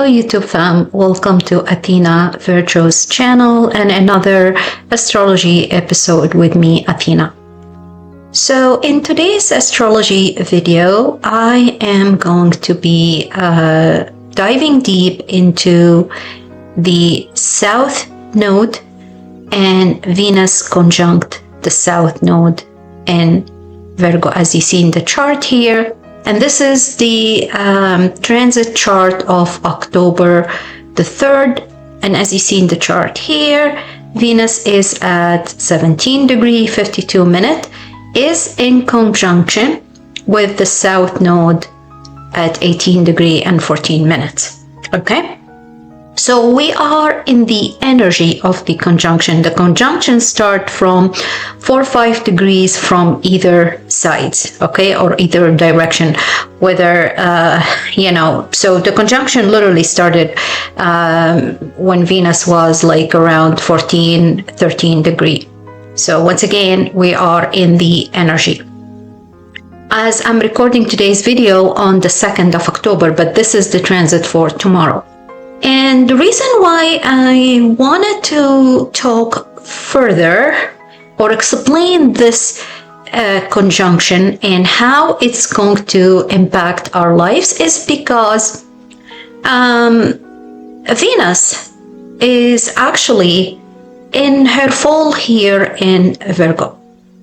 YouTube fam, welcome to Athena Virtuo's channel and another astrology episode with me, Athena. So in today's astrology video, I am going to be diving deep into the South Node and Venus conjunct the South Node in Virgo, as you see in the chart here. And this is the transit chart of October the 3rd. And as you see in the chart here, Venus is at 17 degree 52 minute, is in conjunction with the South Node at 18 degree and 14 minutes. Okay? So we are in the energy of the conjunction. The conjunctions start from 4 or 5 degrees from either sides, okay, or either direction, whether, so the conjunction literally started when Venus was like around 14, 13 degree. So once again, we are in the energy. As I'm recording today's video on the 2nd of October, but this is the transit for tomorrow. And the reason why I wanted to talk further or explain this conjunction and how it's going to impact our lives is because Venus is actually in her fall here in Virgo.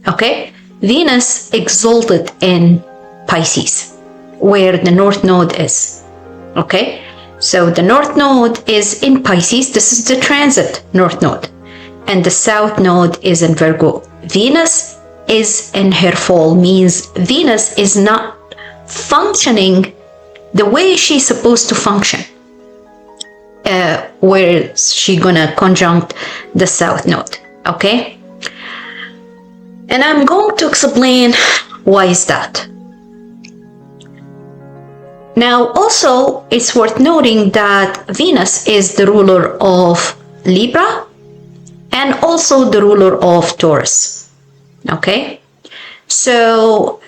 Okay? Venus exalted in Pisces, where the North Node is. Okay? So the North Node is in Pisces. This is the transit North Node. And the South Node is in Virgo. Venus is in her fall, means Venus is not functioning the way she's supposed to function. Where she's gonna conjunct the South Node, okay? And I'm going to explain why is that. Now, also, it's worth noting that Venus is the ruler of Libra and also the ruler of Taurus. Okay? So,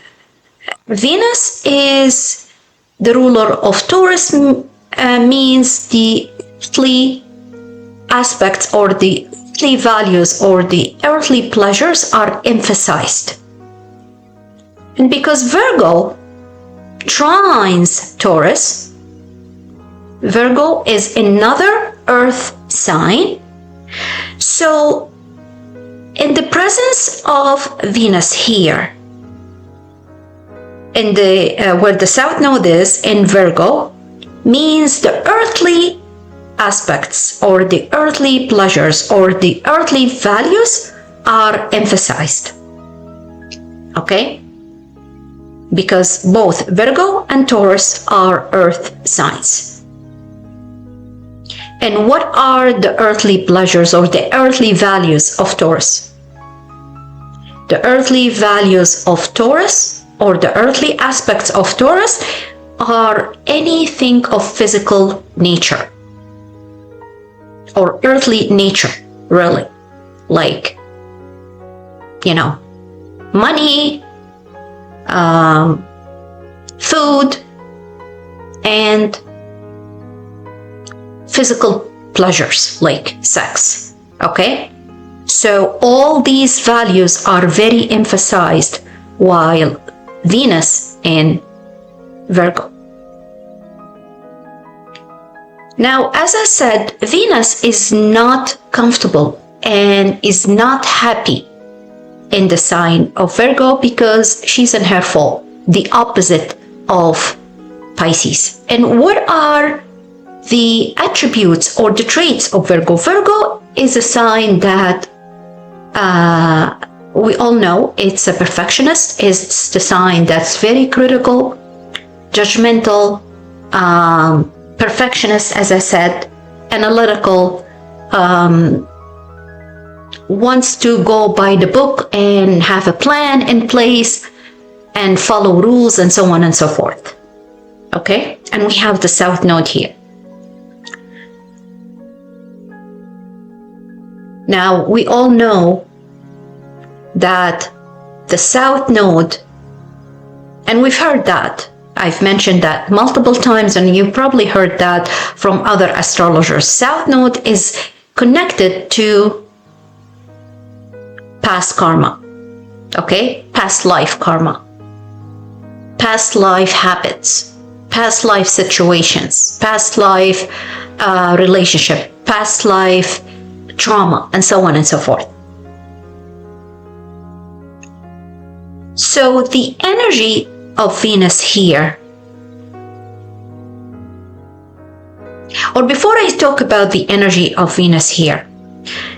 Venus is the ruler of Taurus, means the earthly aspects or the earthly values or the earthly pleasures are emphasized. And because Virgo trines Taurus, Virgo is another earth sign. So in the presence of Venus here, in the where the South Node is in Virgo, means the earthly aspects or the earthly pleasures or the earthly values are emphasized. Okay? Because both Virgo and Taurus are earth signs. And what are the earthly pleasures or the earthly values of Taurus? The earthly values of Taurus or the earthly aspects of Taurus are anything of physical nature or earthly nature, really. Like, money, food, and physical pleasures like sex. Okay? So all these values are very emphasized while Venus in Virgo. Now, as I said, Venus is not comfortable and is not happy in the sign of Virgo because she's in her fall, the opposite of Pisces. And what are the attributes or the traits of Virgo? Virgo is a sign that we all know it's a perfectionist. It's the sign that's very critical, judgmental, perfectionist, as I said, analytical, wants to go by the book and have a plan in place and follow rules and so on and so forth. Okay? And we have the South Node here. Now, we all know that the South Node, and we've heard that I've mentioned that multiple times, and you probably heard that from other astrologers. South Node is connected to past karma, okay? Past life karma, past life habits, past life situations, past life relationship, past life trauma, and so on and so forth. So the energy of Venus here, or before I talk about the energy of Venus here,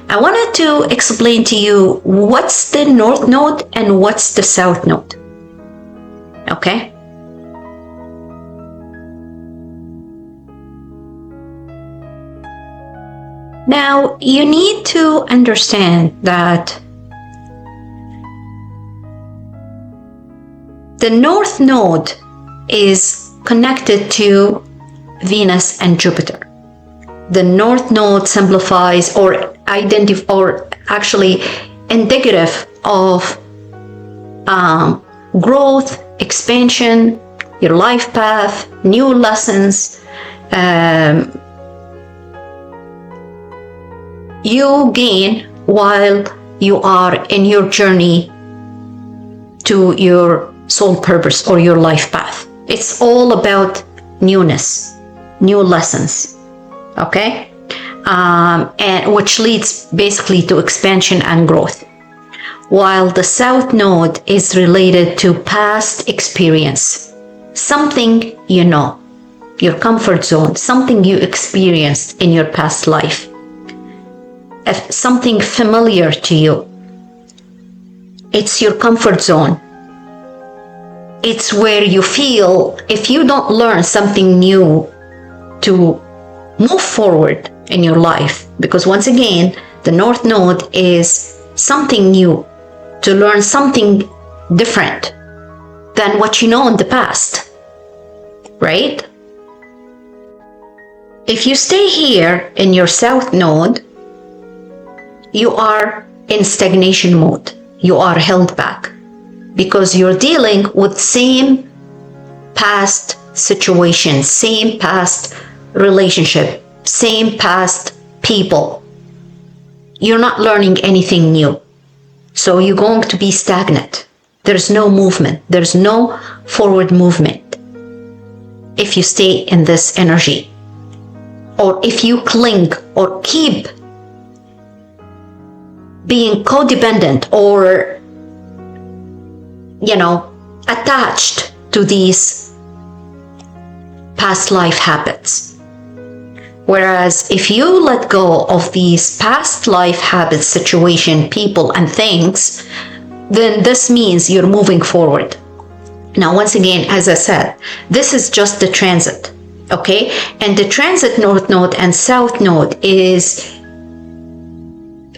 I wanted to explain to you what's the North Node and what's the South Node. Okay? Now, you need to understand that the North Node is connected to Venus and Jupiter. The North Node simplifies or actually indicative of growth, expansion, your life path, new lessons. You gain while you are in your journey to your soul purpose or your life path. It's all about newness, new lessons, okay? And which leads basically to expansion and growth. While the South Node is related to past experience, something you know, your comfort zone, something you experienced in your past life, something familiar to you. It's your comfort zone. It's where you feel if you don't learn something new to move forward in your life, because once again, the North Node is something new, to learn something different than what you know in the past, right? If you stay here in your South Node, you are in stagnation mode. You are held back because you're dealing with same past situations, same past relationship, same past people. You're not learning anything new. So you're going to be stagnant. There's no movement. There's no forward movement if you stay in this energy. Or if you cling or keep being codependent or, attached to these past life habits. Whereas if you let go of these past life habits, situation, people, and things, then this means you're moving forward. Now, once again, as I said, this is just the transit, okay? And the transit North Node and South Node is,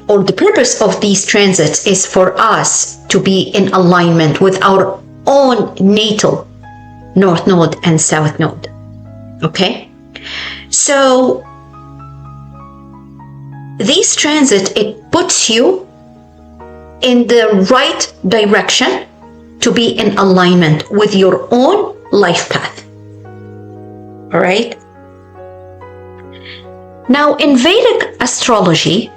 or the purpose of these transits is for us to be in alignment with our own natal North Node and South Node, okay? So these transits, it puts you in the right direction to be in alignment with your own life path, all right? Now, in Vedic astrology,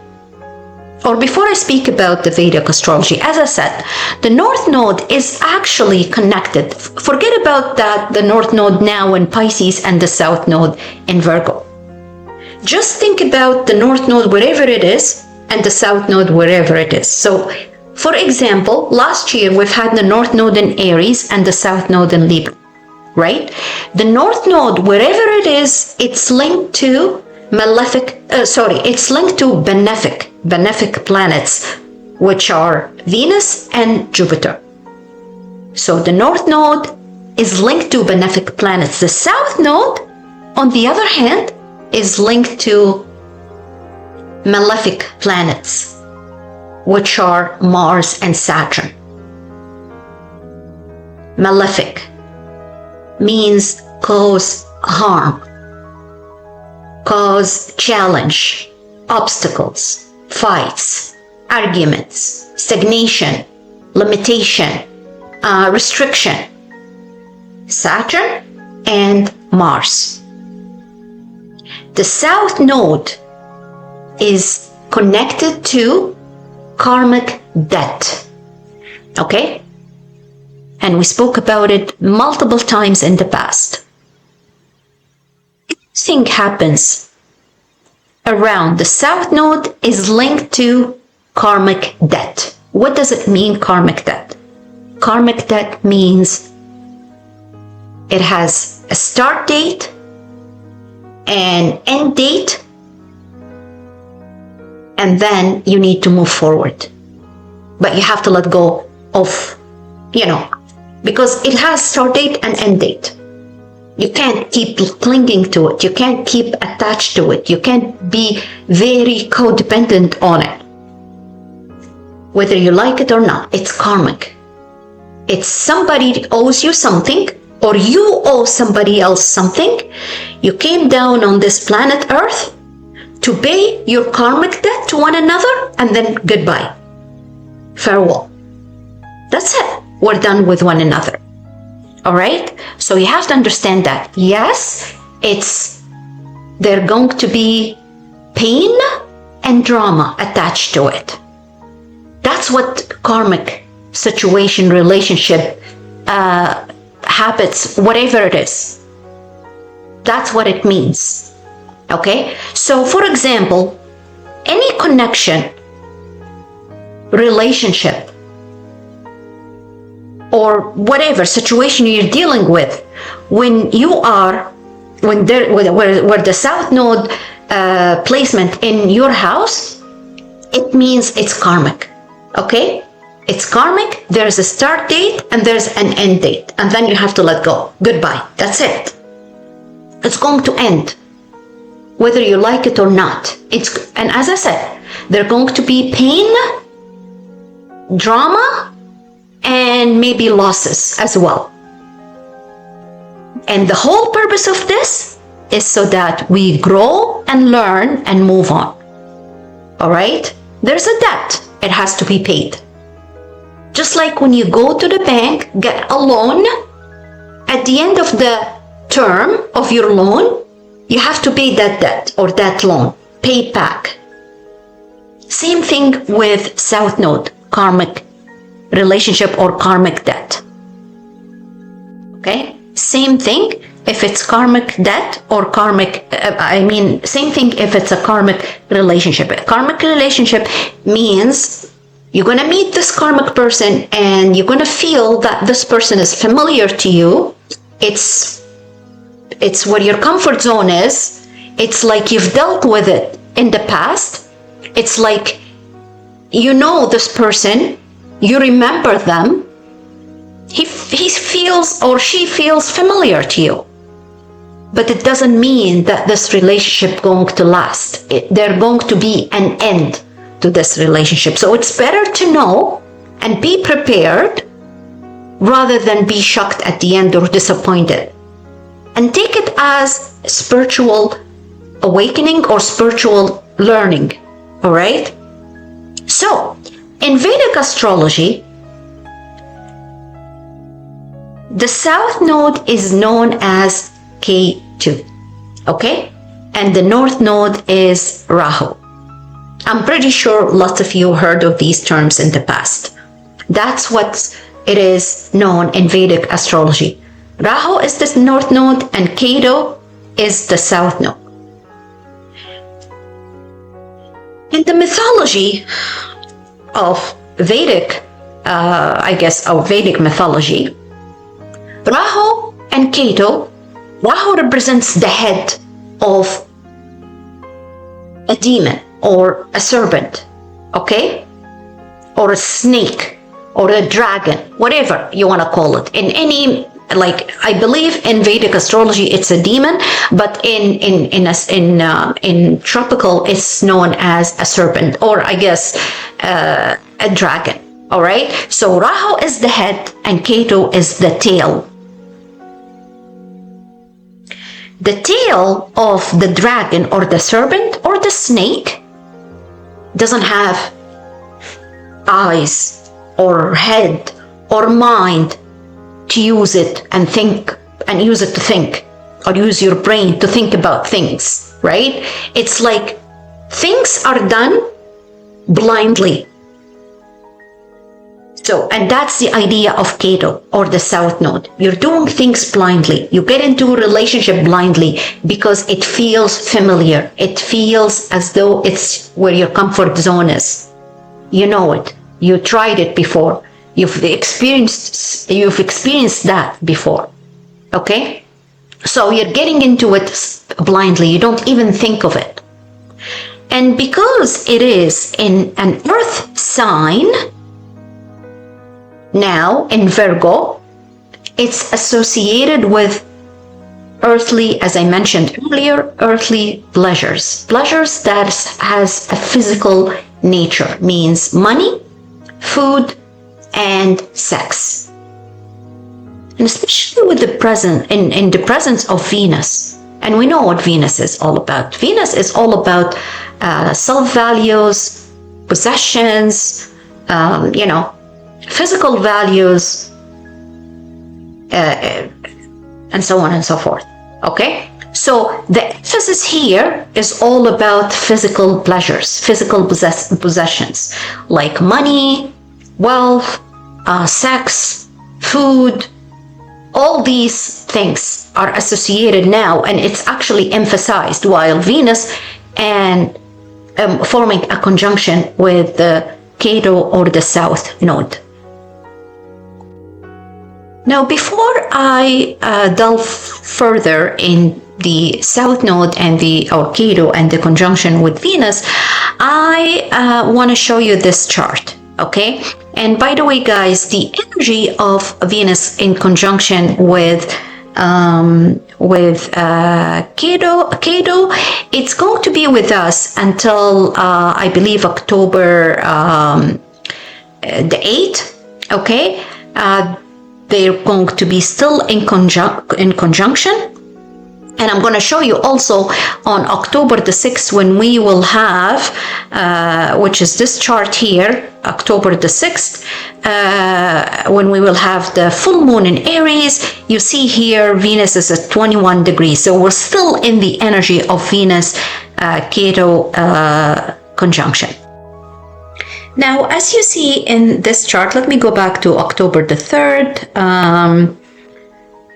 or before I speak about the Vedic astrology, as I said, the North Node is actually connected. Forget about that, the North Node now in Pisces and the South Node in Virgo. Just think about the North Node wherever it is and the South Node wherever it is. So, for example, last year we've had the North Node in Aries and the South Node in Libra, right? The North Node, wherever it is, it's linked to it's linked to benefic planets, which are Venus and Jupiter. So the North Node is linked to benefic planets. The South Node, on the other hand, is linked to malefic planets, which are Mars and Saturn. Malefic means cause harm, cause challenge, obstacles, fights, arguments, stagnation, limitation, restriction. Saturn, and Mars. The South Node is connected to karmic debt. Okay? And we spoke about it multiple times in the past. Everything happens around the South Node is linked to karmic debt. What does it mean, karmic debt? Karmic debt means it has a start date, an end date, and then you need to move forward. But you have to let go of, because it has start date and end date. You can't keep clinging to it. You can't keep attached to it. You can't be very codependent on it. Whether you like it or not, it's karmic. It's somebody owes you something, or you owe somebody else something. You came down on this planet Earth to pay your karmic debt to one another, and then goodbye. Farewell. That's it. We're done with one another. All right? So you have to understand that. Yes, there's going to be pain and drama attached to it. That's what karmic situation, relationship, habits, whatever it is. That's what it means. Okay? So for example, any connection, relationship, or whatever situation you're dealing with, where the South Node placement in your house, it means it's karmic. Okay? It's karmic. There's a start date and there's an end date, and then you have to let go. Goodbye. That's it. It's going to end, whether you like it or not. And as I said, there's going to be pain, drama, and maybe losses as well. And the whole purpose of this is so that we grow and learn and move on. All right? There's a debt. It has to be paid. Just like when you go to the bank, get a loan, at the end of the term of your loan, you have to pay that debt or that loan, pay it back. Same thing with South Node, karmic relationship or karmic debt. Okay? Same thing if it's karmic debt or same thing if it's a karmic relationship. A karmic relationship means you're going to meet this karmic person and you're going to feel that this person is familiar to you. It's where your comfort zone is. It's like you've dealt with it in the past. It's like you know this person, you remember them. He feels or she feels familiar to you. But it doesn't mean that this relationship going to last. There's going to be an end to this relationship. So it's better to know and be prepared rather than be shocked at the end or disappointed. And take it as spiritual awakening or spiritual learning. All right? So, in Vedic astrology, the South Node is known as K2, okay? And the North Node is Rahu. I'm pretty sure lots of you heard of these terms in the past. That's what it is known in Vedic astrology. Rahu is the North Node and Ketu is the South Node. In the mythology of Vedic, Vedic mythology, Rahu and Ketu, Rahu represents the head of a demon or a serpent, okay? Or a snake or a dragon, whatever you want to call it. In any, I believe in Vedic astrology it's a demon, but in tropical it's known as a serpent or a dragon. All right? So Rahu is the head and Ketu is the tail. The tail of the dragon or the serpent or the snake doesn't have eyes or head or mind to use it and think and use it to think, or use your brain to think about things, right? It's like things are done blindly. So, and that's the idea of Ketu, or the South Node. You're doing things blindly. You get into a relationship blindly because it feels familiar. It feels as though it's where your comfort zone is. You know it. You tried it before. You've experienced that before. Okay? So you're getting into it blindly. You don't even think of it. And because it is in an earth sign, now in Virgo, it's associated with earthly, as I mentioned earlier, earthly pleasures. Pleasures that has a physical nature, means money, food, and sex. And especially with the present, in the presence of Venus. And we know what Venus is all about. Venus is all about self-values, possessions, physical values, and so on and so forth. Okay? So the emphasis here is all about physical pleasures, physical possessions, like money, wealth, sex, food. All these things are associated now, and it's actually emphasized, while Venus and forming a conjunction with the Ketu, or the South Node. Now, before I delve further in the South Node and or Ketu and the conjunction with Venus, I want to show you this chart, okay? And by the way, guys, the energy of Venus in conjunction with Ketu, it's going to be with us until I believe October the 8th, okay? They're going to be still in conjunction. And I'm going to show you also on October the 6th when we will have, which is this chart here, October the 6th, when we will have the full moon in Aries. You see here, Venus is at 21 degrees. So we're still in the energy of Venus Ketu conjunction. Now, as you see in this chart, let me go back to October the 3rd.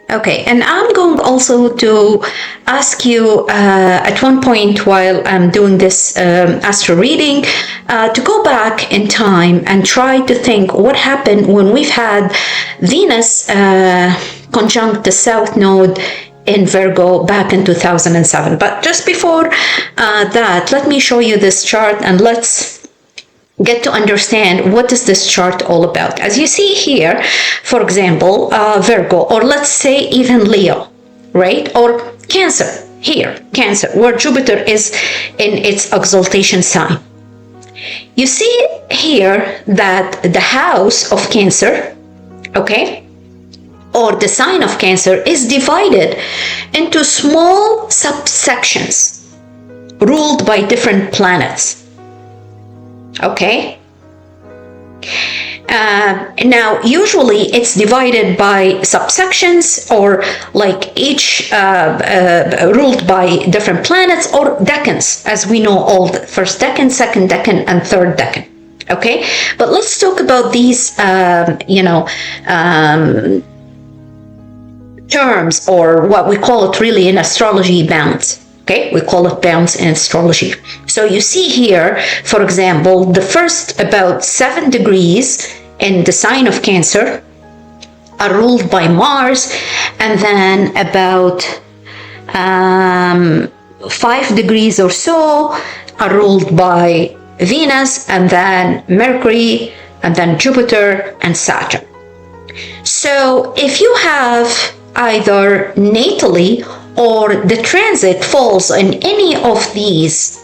Okay, and I'm going also to ask you at one point while I'm doing this astro reading to go back in time and try to think what happened when we've had Venus conjunct the South Node in Virgo back in 2007. But just before that, let me show you this chart and let's get to understand what is this chart all about. As you see here, for example, Virgo, or let's say even Leo, right? Or Cancer, here, Cancer, where Jupiter is in its exaltation sign. You see here that the house of Cancer, okay, or the sign of Cancer is divided into small subsections ruled by different planets. Okay. Now, usually it's divided by subsections, or like each ruled by different planets, or decans, as we know, all the first decan, second decan, and third decan. Okay, but let's talk about these, terms, or what we call it really in astrology, bounds. Okay, we call it bounds in astrology. So you see here, for example, the first about 7 degrees in the sign of Cancer are ruled by Mars, and then about 5 degrees or so are ruled by Venus, and then Mercury, and then Jupiter and Saturn. So if you have either natally or the transit falls in any of these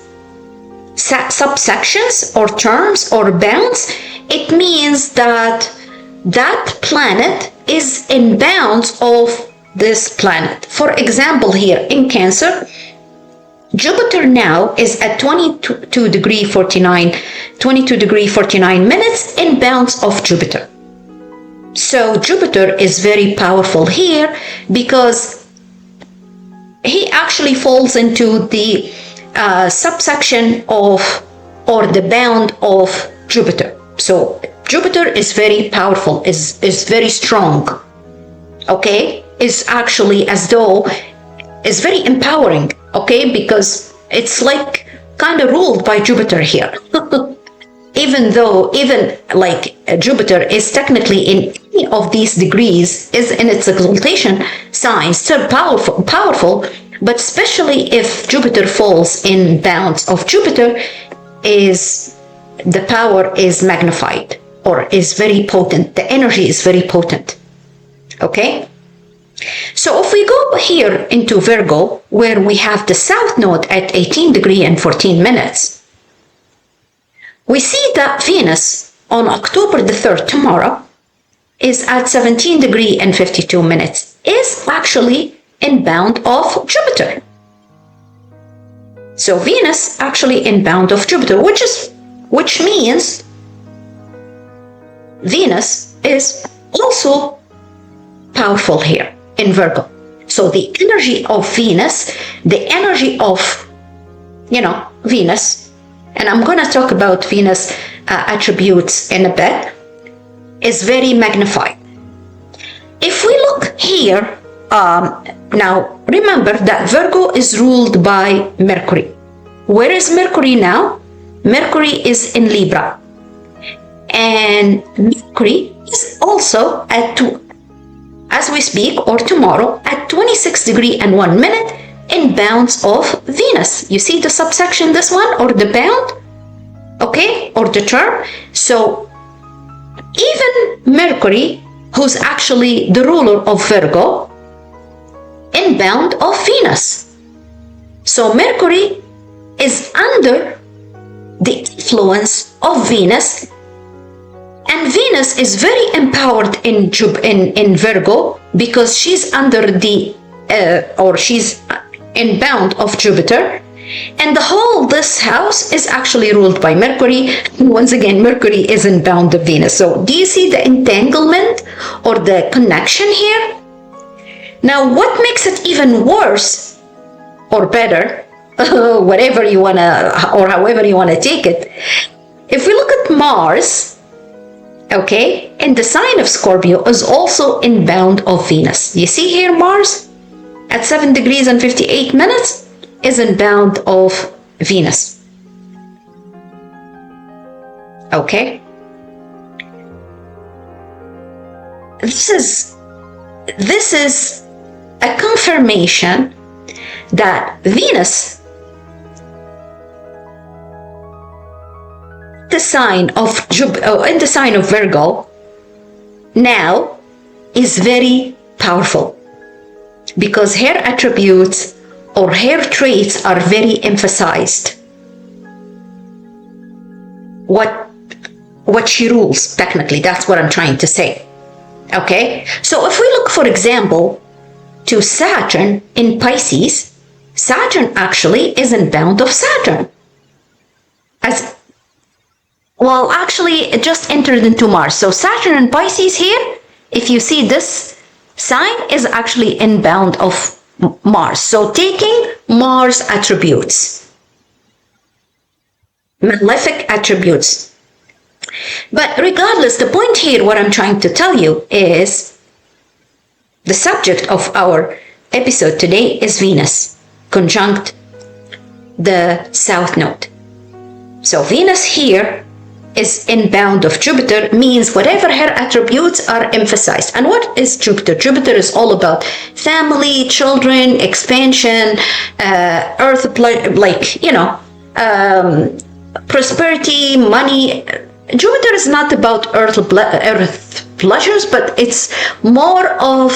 subsections or terms or bounds, it means that that planet is in bounds of this planet. For example, here in Cancer, Jupiter now is at 22 degree 49 minutes in bounds of Jupiter. So Jupiter is very powerful here because he actually falls into the subsection of, or the bound of Jupiter. So Jupiter is very powerful, is very strong, okay? Is actually as though, is very empowering, okay? Because it's like kind of ruled by Jupiter here. even like Jupiter is technically in any of these degrees, is in its exaltation sign, still powerful, but especially if Jupiter falls in bounds of Jupiter, is the power is magnified or is very potent. The energy is very potent. Okay? So if we go here into Virgo, where we have the South Node at 18 degrees and 14 minutes, we see that Venus on October the 3rd, tomorrow, is at 17 degrees and 52 minutes, is actually in bound of Jupiter. So Venus actually in bound of Jupiter, which means Venus is also powerful here in Virgo. So the energy of Venus, the energy of, Venus, and I'm going to talk about Venus attributes in a bit, is very magnified. If we look here, now remember that Virgo is ruled by Mercury. Where is Mercury now? Mercury is in Libra. And Mercury is also as we speak, or tomorrow, at 26 degrees and 1 minute in bounds of Venus. You see the subsection, this one, or the bound, okay, or the term. So even Mercury, who's actually the ruler of Virgo, in bound of Venus. So Mercury is under the influence of Venus, and Venus is very empowered in Virgo because she's under the or she's in bound of Jupiter, and this house is actually ruled by Mercury. Once again, Mercury is in bound of Venus. So do you see the entanglement or the connection here? Now, what makes it even worse or better, whatever you wanna, or however you wanna take it, if we look at Mars, okay, in the sign of Scorpio, is also in bound of Venus. You see here, Mars at 7 degrees and 58 minutes is in bound of Venus. Okay, this is a confirmation that Venus, in the sign of Virgo, now is very powerful because her attributes or her traits are very emphasized. What she rules, technically, that's what I'm trying to say. Okay, so if we look, for example, to Saturn in Pisces, Saturn actually is in bound of Saturn. Actually, it just entered into Mars. So Saturn in Pisces here, if you see this sign, is actually in bound of Mars. So taking Mars attributes, malefic attributes. But regardless, the point here, what I'm trying to tell you is the subject of our episode today is Venus conjunct the South Node. So Venus here is in bound of Jupiter, means whatever her attributes are emphasized. And what is Jupiter? Jupiter is all about family, children, expansion, earth, prosperity, money. Jupiter is not about earth pleasures, but it's more of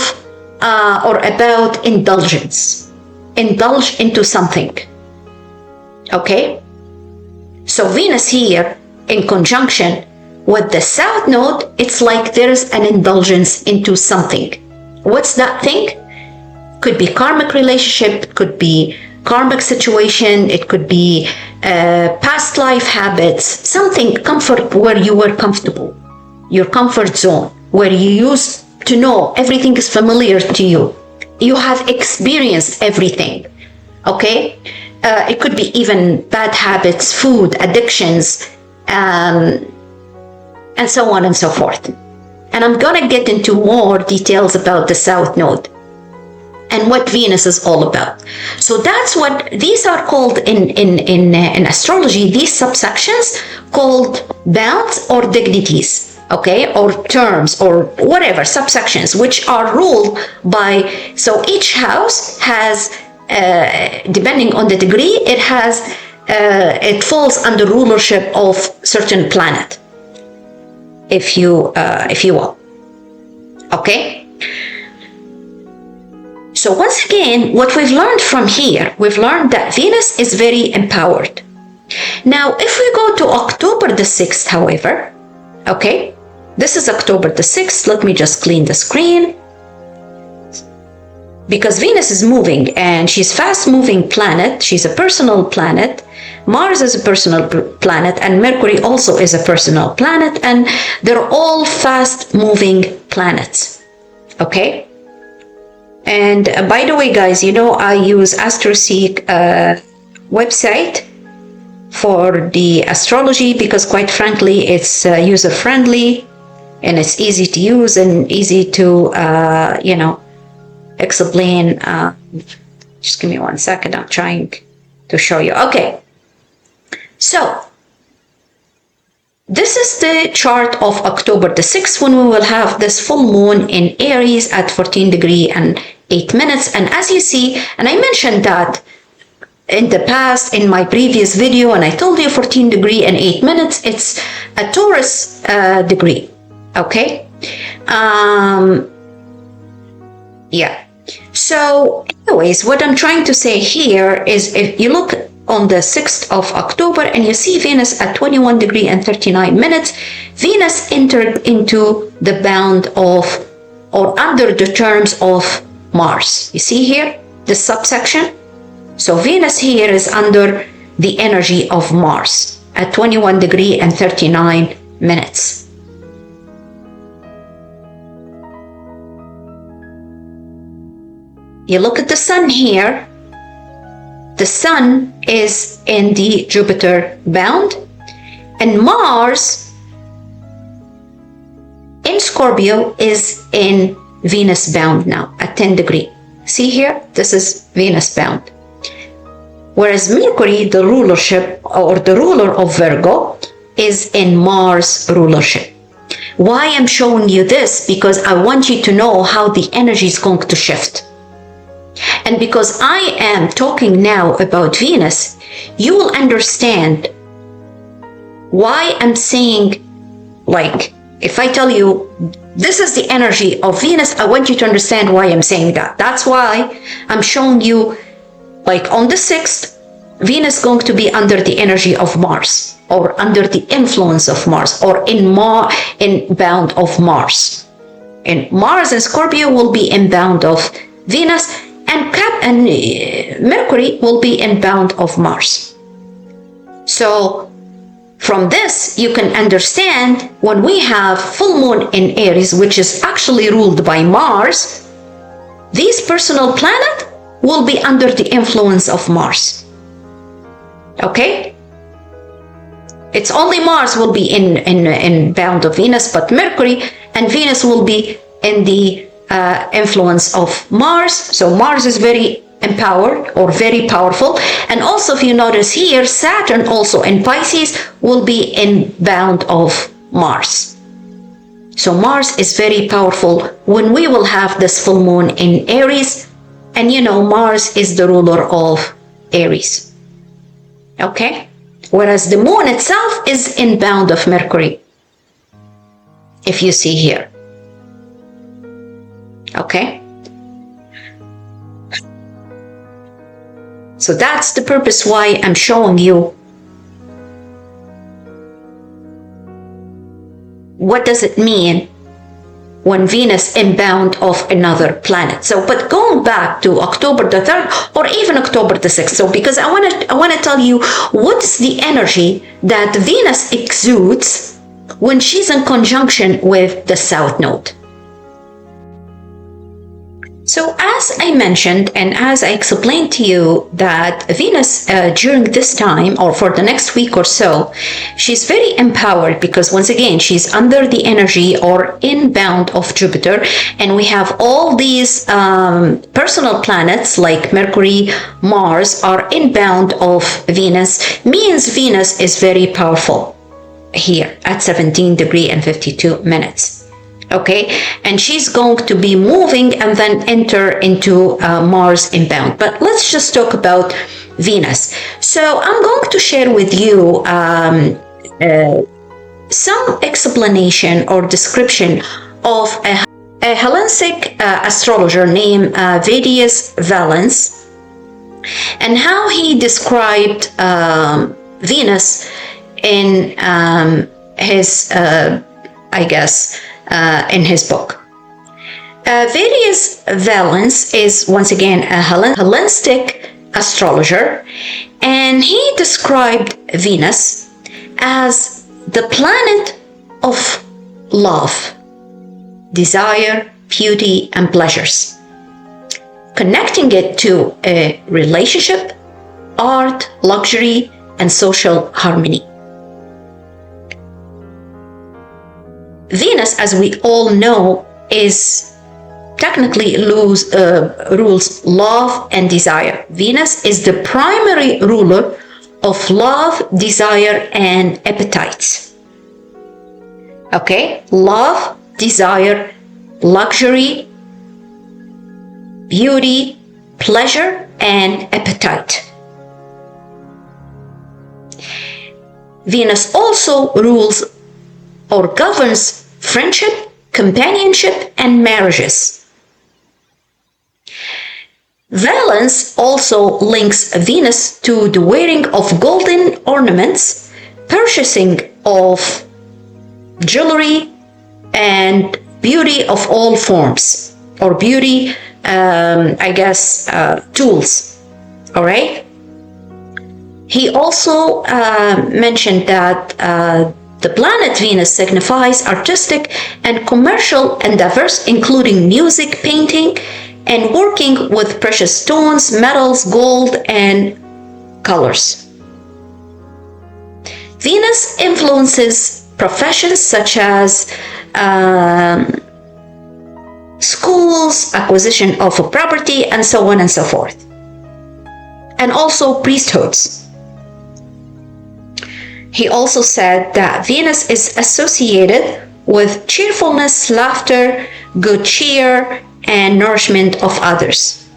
or about indulgence. Indulge into something. Okay? So Venus here in conjunction with the South Node, it's like there's an indulgence into something. What's that thing? Could be karmic relationship, could be karmic situation, it could be past life habits, something comfort where you were comfortable, your comfort zone. where you used to know everything is familiar to you. You have experienced everything, okay? It could be even bad habits, food, addictions, and so on and so forth. And I'm gonna get into more details about the South Node and what Venus is all about. So that's what these are called in astrology, these subsections called bounds or dignities, okay, or terms or whatever, subsections, which are ruled by, so each house has, depending on the degree, it falls under rulership of certain planet, if you will, okay? So once again, what we've learned from here, we've learned that Venus is very empowered. Now, if we go to October the 6th, however, okay, this is October the 6th. Let me just clean the screen. Because Venus is moving and she's fast-moving planet. She's a personal planet. Mars is a personal planet, and Mercury also is a personal planet, and they're all fast-moving planets, okay? And by the way, guys, you know, I use AstroSeek website for the astrology because, quite frankly, it's user-friendly and it's easy to use and easy to, you know, explain. Just give me 1 second. I'm trying to show you. Okay. So, this is the chart of October the 6th, when we will have this full moon in Aries at 14 degrees and 8 minutes. And as you see, and I mentioned that in the past, in my previous video, and I told you 14 degrees and 8 minutes, it's a Taurus degree, okay? Yeah. So, anyways, what I'm trying to say here is, if you look on the 6th of October and you see Venus at 21 degrees and 39 minutes, Venus entered into the bound of, or under the terms of Mars. You see here, this subsection? So Venus here is under the energy of Mars at 21 degrees and 39 minutes. You look at the sun here. The sun is in the Jupiter bound, and Mars in Scorpio is in Venus bound now at 10 degrees. See here, this is Venus bound. Whereas Mercury, the rulership or the ruler of Virgo, is in Mars rulership. Why I'm showing you this? Because I want you to know how the energy is going to shift. And because I am talking now about Venus, you will understand why I'm saying, like, if I tell you this is the energy of Venus, I want you to understand why I'm saying that. That's why I'm showing you, like, on the 6th, Venus is going to be under the energy of Mars, or under the influence of Mars, or in bound of Mars. And Mars and Scorpio will be in bound of Venus, and Mercury will be in bound of Mars. So from this, you can understand when we have full moon in Aries, which is actually ruled by Mars, this personal planet will be under the influence of Mars. Okay? It's only Mars will be in bound of Venus, but Mercury and Venus will be in the influence of Mars. So Mars is very empowered or very powerful. And also, if you notice here, Saturn also in Pisces will be in bound of Mars. So Mars is very powerful when we will have this full moon in Aries. And you know, Mars is the ruler of Aries. Okay? Whereas the moon itself is in bound of Mercury, if you see here. Okay? So that's the purpose why I'm showing you what does it mean when Venus in bound of another planet. So, but going back to October the 3rd or even October the 6th, so because I want to tell you what's the energy that Venus exudes when she's in conjunction with the South Node. So as I mentioned, and as I explained to you, that Venus during this time, or for the next week or so, she's very empowered, because once again, she's under the energy or inbound of Jupiter, and we have all these personal planets like Mercury, Mars are inbound of Venus, means Venus is very powerful here at 17 degrees and 52 minutes. Okay, and she's going to be moving and then enter into Mars inbound. But let's just talk about Venus. So I'm going to share with you some explanation or description of a Hellenistic astrologer named Vedius Valens, and how he described Venus in his, in his book. Vedius Valens is once again a Hellenistic astrologer, and he described Venus as the planet of love, desire, beauty, and pleasures, connecting it to a relationship, art, luxury, and social harmony. Venus, as we all know, is technically rules love and desire. Venus is the primary ruler of love, desire, and appetites. Okay, love, desire, luxury, beauty, pleasure, and appetite. Venus also rules or governs friendship, companionship, and marriages. Valens also links Venus to the wearing of golden ornaments, purchasing of jewelry, and beauty of all forms, or beauty, tools. All right. He also mentioned that the planet Venus signifies artistic and commercial endeavors, including music, painting, and working with precious stones, metals, gold, and colors. Venus influences professions such as schools, acquisition of a property, and so on and so forth, and also priesthoods. He also said that Venus is associated with cheerfulness, laughter, good cheer, and nourishment of others.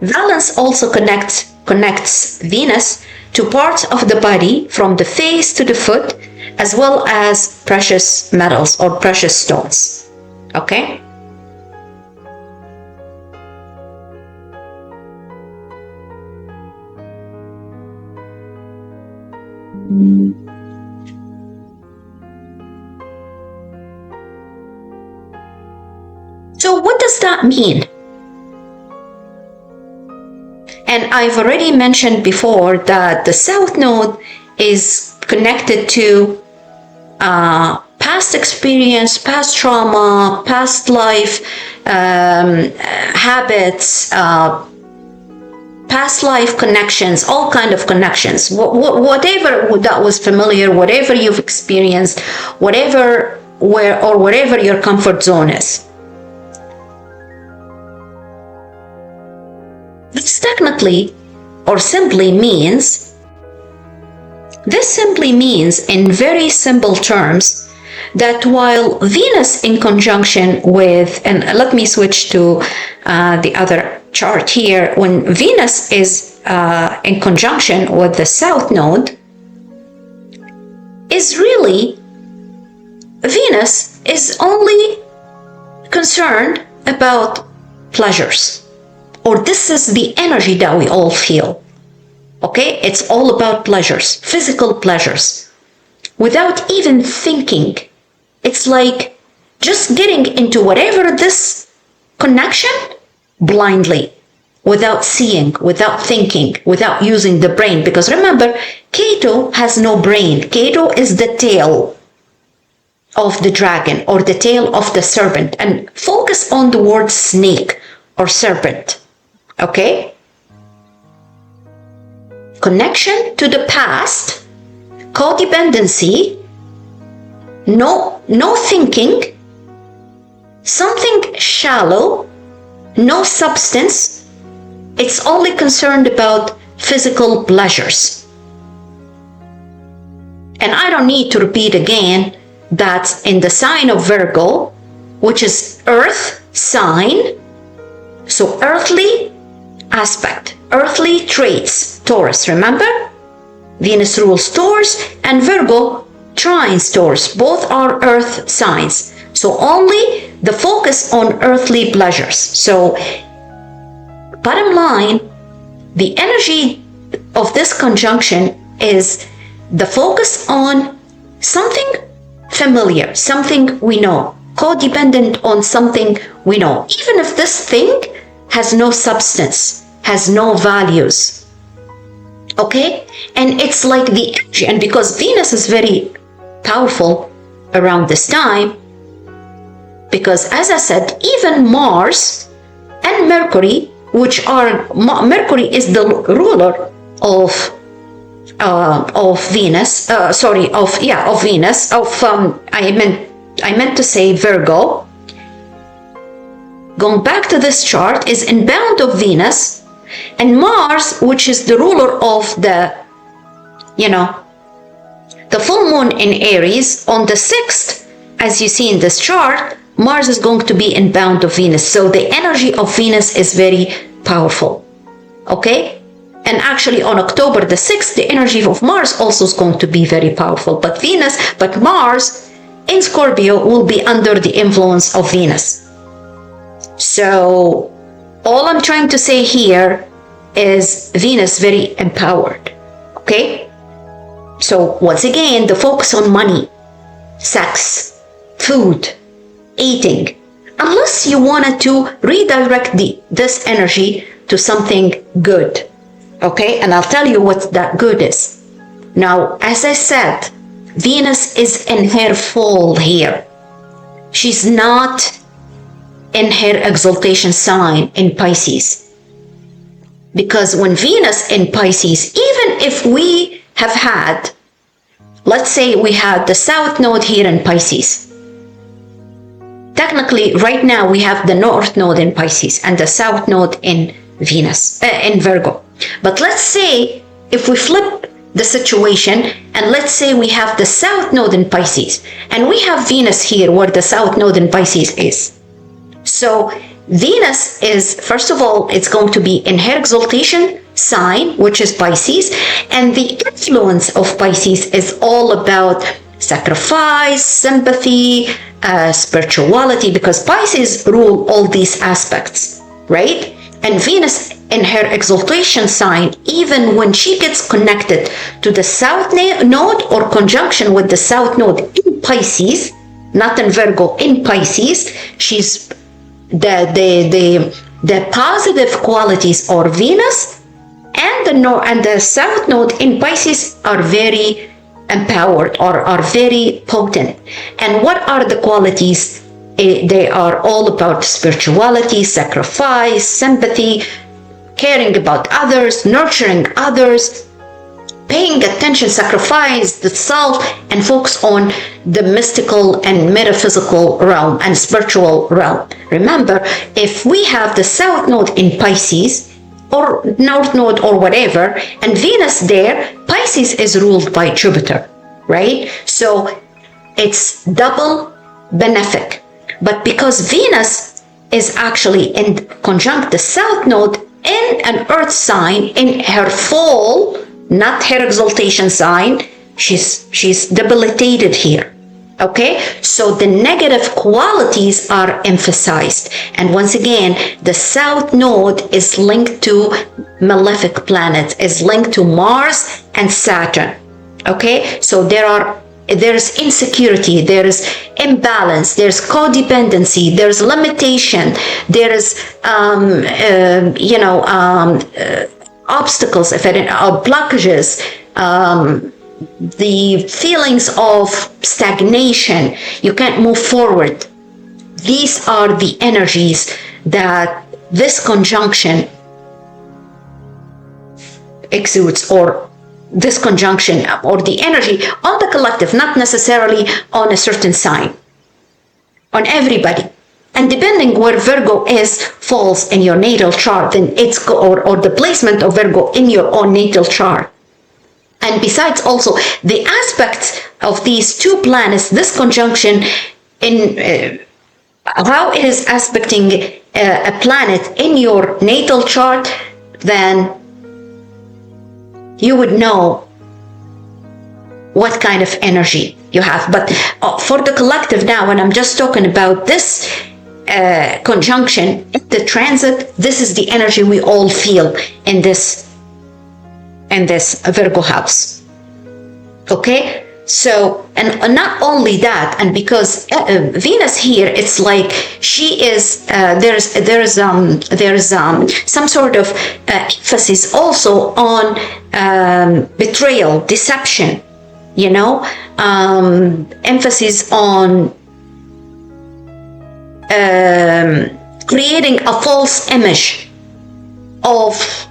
Valens also connects Venus to parts of the body from the face to the foot, as well as precious metals or precious stones. Okay? So what does that mean? And I've already mentioned before that the South Node is connected to past experience, past trauma, past life habits, past life connections, all kind of connections, whatever that was familiar, whatever you've experienced, whatever your comfort zone is. This technically or simply means, in very simple terms, that while Venus in conjunction with, and let me switch to the other chart here, when Venus is in conjunction with the South Node, is really, Venus is only concerned about pleasures. Or this is the energy that we all feel. Okay? It's all about pleasures, physical pleasures. Without even thinking. It's like just getting into whatever this connection blindly. without seeing, without thinking, without using the brain. Because remember, Ketu has no brain. Ketu is the tail of the dragon or the tail of the serpent. And focus on the word snake or serpent. Okay? Connection to the past, codependency, no thinking, something shallow, no substance. It's only concerned about physical pleasures. And I don't need to repeat again that in the sign of Virgo, which is earth sign, so earthly aspect, earthly traits, Taurus, remember? Venus rules Taurus and Virgo trines Taurus. Both are earth signs. So only the focus on earthly pleasures. So bottom line, the energy of this conjunction is the focus on something familiar, something we know, codependent on something we know, even if this thing has no substance, has no values. Okay? And it's like the energy, and because Venus is very powerful around this time, because as I said, even Mars and Mercury, which are, Mercury is the ruler of Venus, of Venus, I meant to say Virgo. Going back to this chart, is inbound of Venus, and Mars, which is the ruler of the full moon in Aries on the 6th, as you see in this chart, Mars is going to be inbound of Venus. So the energy of Venus is very powerful. Okay? And actually on October the 6th, the energy of Mars also is going to be very powerful. But Mars in Scorpio will be under the influence of Venus. So all I'm trying to say here is Venus very empowered. Okay? So once again, the focus on money, sex, food, eating, unless you wanted to redirect this energy to something good. Okay, and I'll tell you what that good is. Now, as I said, Venus is in her fall here. She's not in her exaltation sign in Pisces. Because when Venus in Pisces, even if we have had, let's say we had the South Node here in Pisces. Technically, right now we have the North Node in Pisces and the South Node in in Virgo. But let's say if we flip the situation and let's say we have the South Node in Pisces and we have Venus here where the South Node in Pisces is. So Venus is, first of all, it's going to be in her exaltation sign, which is Pisces, and the influence of Pisces is all about sacrifice, sympathy, spirituality, because Pisces rule all these aspects, right? And Venus in her exaltation sign, even when she gets connected to the South Node or conjunction with the South Node in Pisces, not in Virgo, in Pisces, she's the positive qualities are Venus and the South Node in Pisces are very empowered or are very potent. And what are the qualities? They are all about spirituality, sacrifice, sympathy, caring about others, nurturing others, paying attention, sacrifice the self, and focus on the mystical and metaphysical realm and spiritual realm. Remember, if we have the South Node in Pisces, or North Node or whatever, and Venus there, Pisces is ruled by Jupiter, right? So it's double benefic. But because Venus is actually in conjunct the South Node in an Earth sign, in her fall, not her exaltation sign, she's debilitated here. Okay, so the negative qualities are emphasized. And once again, the South Node is linked to malefic planets, is linked to Mars and Saturn. Okay, so there are there's insecurity, there's imbalance, there's codependency, there's limitation, there's obstacles, or blockages, the feelings of stagnation, you can't move forward. These are the energies that this conjunction exudes, or this conjunction, or the energy on the collective, not necessarily on a certain sign, on everybody. And depending where Virgo falls in your natal chart, then it's or the placement of Virgo in your own natal chart. And besides also the aspects of these two planets, this conjunction, in how it is aspecting a planet in your natal chart, then you would know what kind of energy you have. But for the collective now, when I'm just talking about this conjunction, the transit, this is the energy we all feel in this Virgo house. Okay? So, and not only that, and because Venus here, it's like she is, there's some sort of emphasis also on betrayal, deception, emphasis on creating a false image of,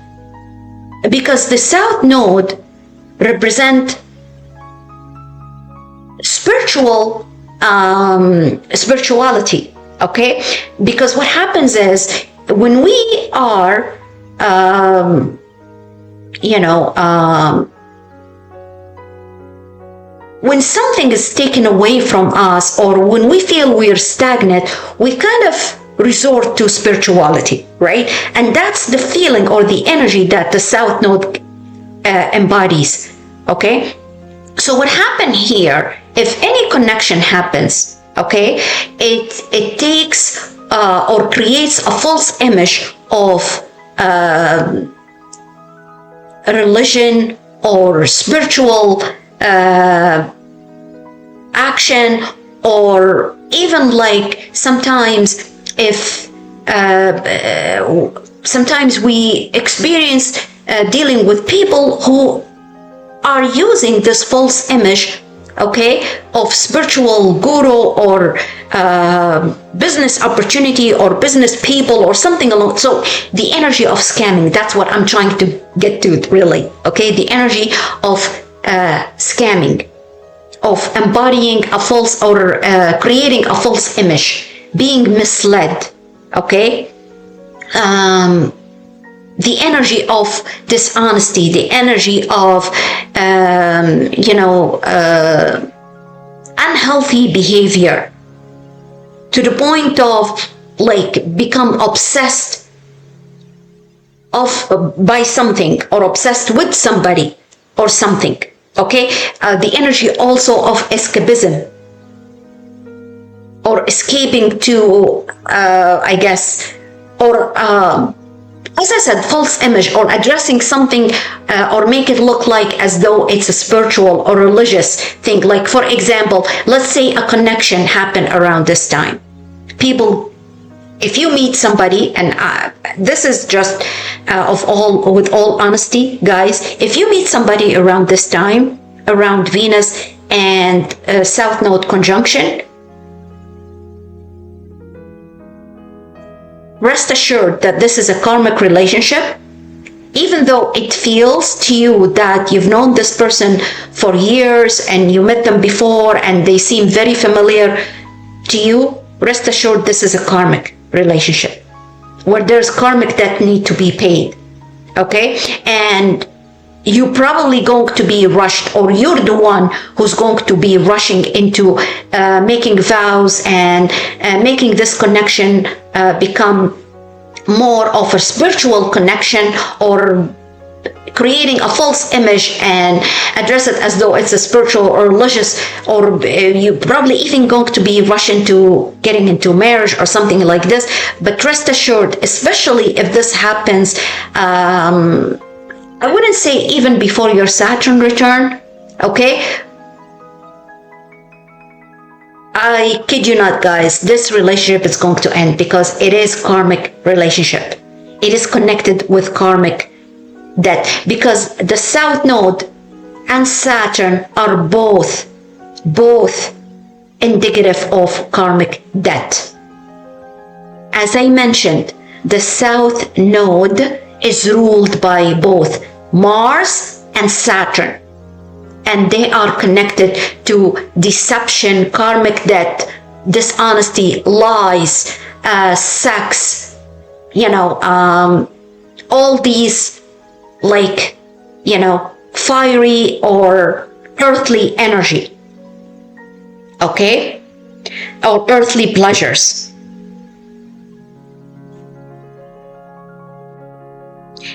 because the South Node represent spirituality, okay? Because what happens is when we are when something is taken away from us, or when we feel we're stagnant, we kind of resort to spirituality, right? And that's the feeling or the energy that the South Node embodies, okay? So what happened here, if any connection happens, okay, it takes or creates a false image of religion or spiritual action, or even like sometimes sometimes we experience dealing with people who are using this false image, okay, of spiritual guru or business opportunity or business people or something along. So the energy of scamming, that's what I'm trying to get to, really, okay? The energy of scamming, of embodying a false or creating a false image, being misled, okay? The energy of dishonesty, the energy of unhealthy behavior, to the point of like become obsessed by something, or obsessed with somebody or something, okay? The energy also of escapism, or escaping to I guess, or as I said, false image, or addressing something or make it look like as though it's a spiritual or religious thing. Like, for example, let's say a connection happened around this time. People, if you meet somebody, and this is just with all honesty, guys, if you meet somebody around this time, around Venus and South Node conjunction, rest assured that this is a karmic relationship. Even though it feels to you that you've known this person for years and you met them before and they seem very familiar to you, rest assured this is a karmic relationship where there's karmic debt need to be paid, okay? And you're probably going to be rushed, or you're the one who's going to be rushing into making vows and making this connection become more of a spiritual connection, or creating a false image and address it as though it's a spiritual or religious, or you're probably even going to be rushing to getting into marriage or something like this. But rest assured, especially if this happens, I wouldn't say even before your Saturn return, okay? I kid you not, guys, this relationship is going to end because it is karmic relationship. It is connected with karmic debt because the South Node and Saturn are both indicative of karmic debt. As I mentioned, the South Node is ruled by both Mars and Saturn, and they are connected to deception, karmic debt, dishonesty, lies, sex, all these, like, fiery or earthly energy, okay, or earthly pleasures.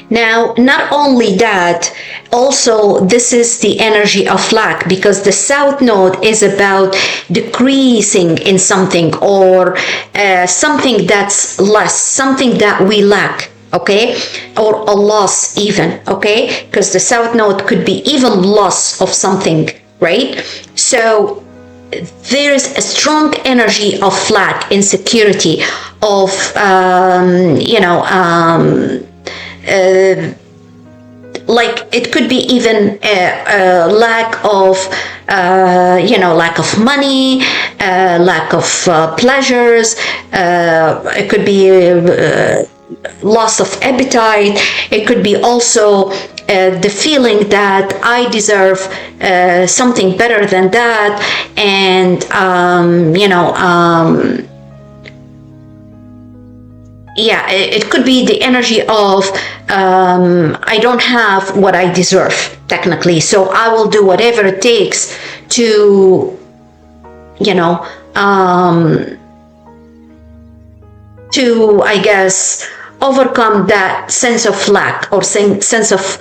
Now, not only that, also this is the energy of lack, because the South Node is about decreasing in something, or something that's less, something that we lack, okay, or a loss even, okay, because the South Node could be even loss of something, right? So there is a strong energy of lack, insecurity, of like it could be even a lack of lack of money, lack of pleasures, it could be loss of appetite, it could be also the feeling that I deserve something better than that, and yeah, it could be the energy of I don't have what I deserve, technically, so I will do whatever it takes to I guess overcome that sense of lack, or sense of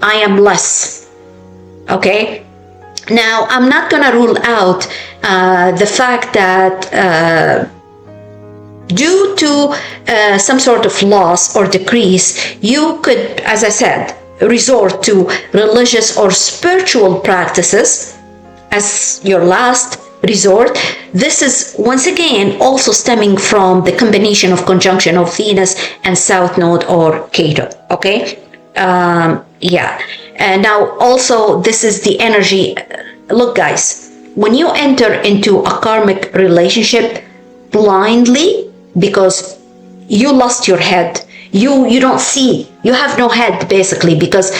I am less, okay? Now, I'm not gonna rule out the fact that due to some sort of loss or decrease, you could, as I said, resort to religious or spiritual practices as your last resort. This is once again also stemming from the combination of conjunction of Venus and South Node or Ketu, okay? Yeah, and now also this is the energy. Look, guys, when you enter into a karmic relationship blindly, because you lost your head, you don't see, you have no head basically, because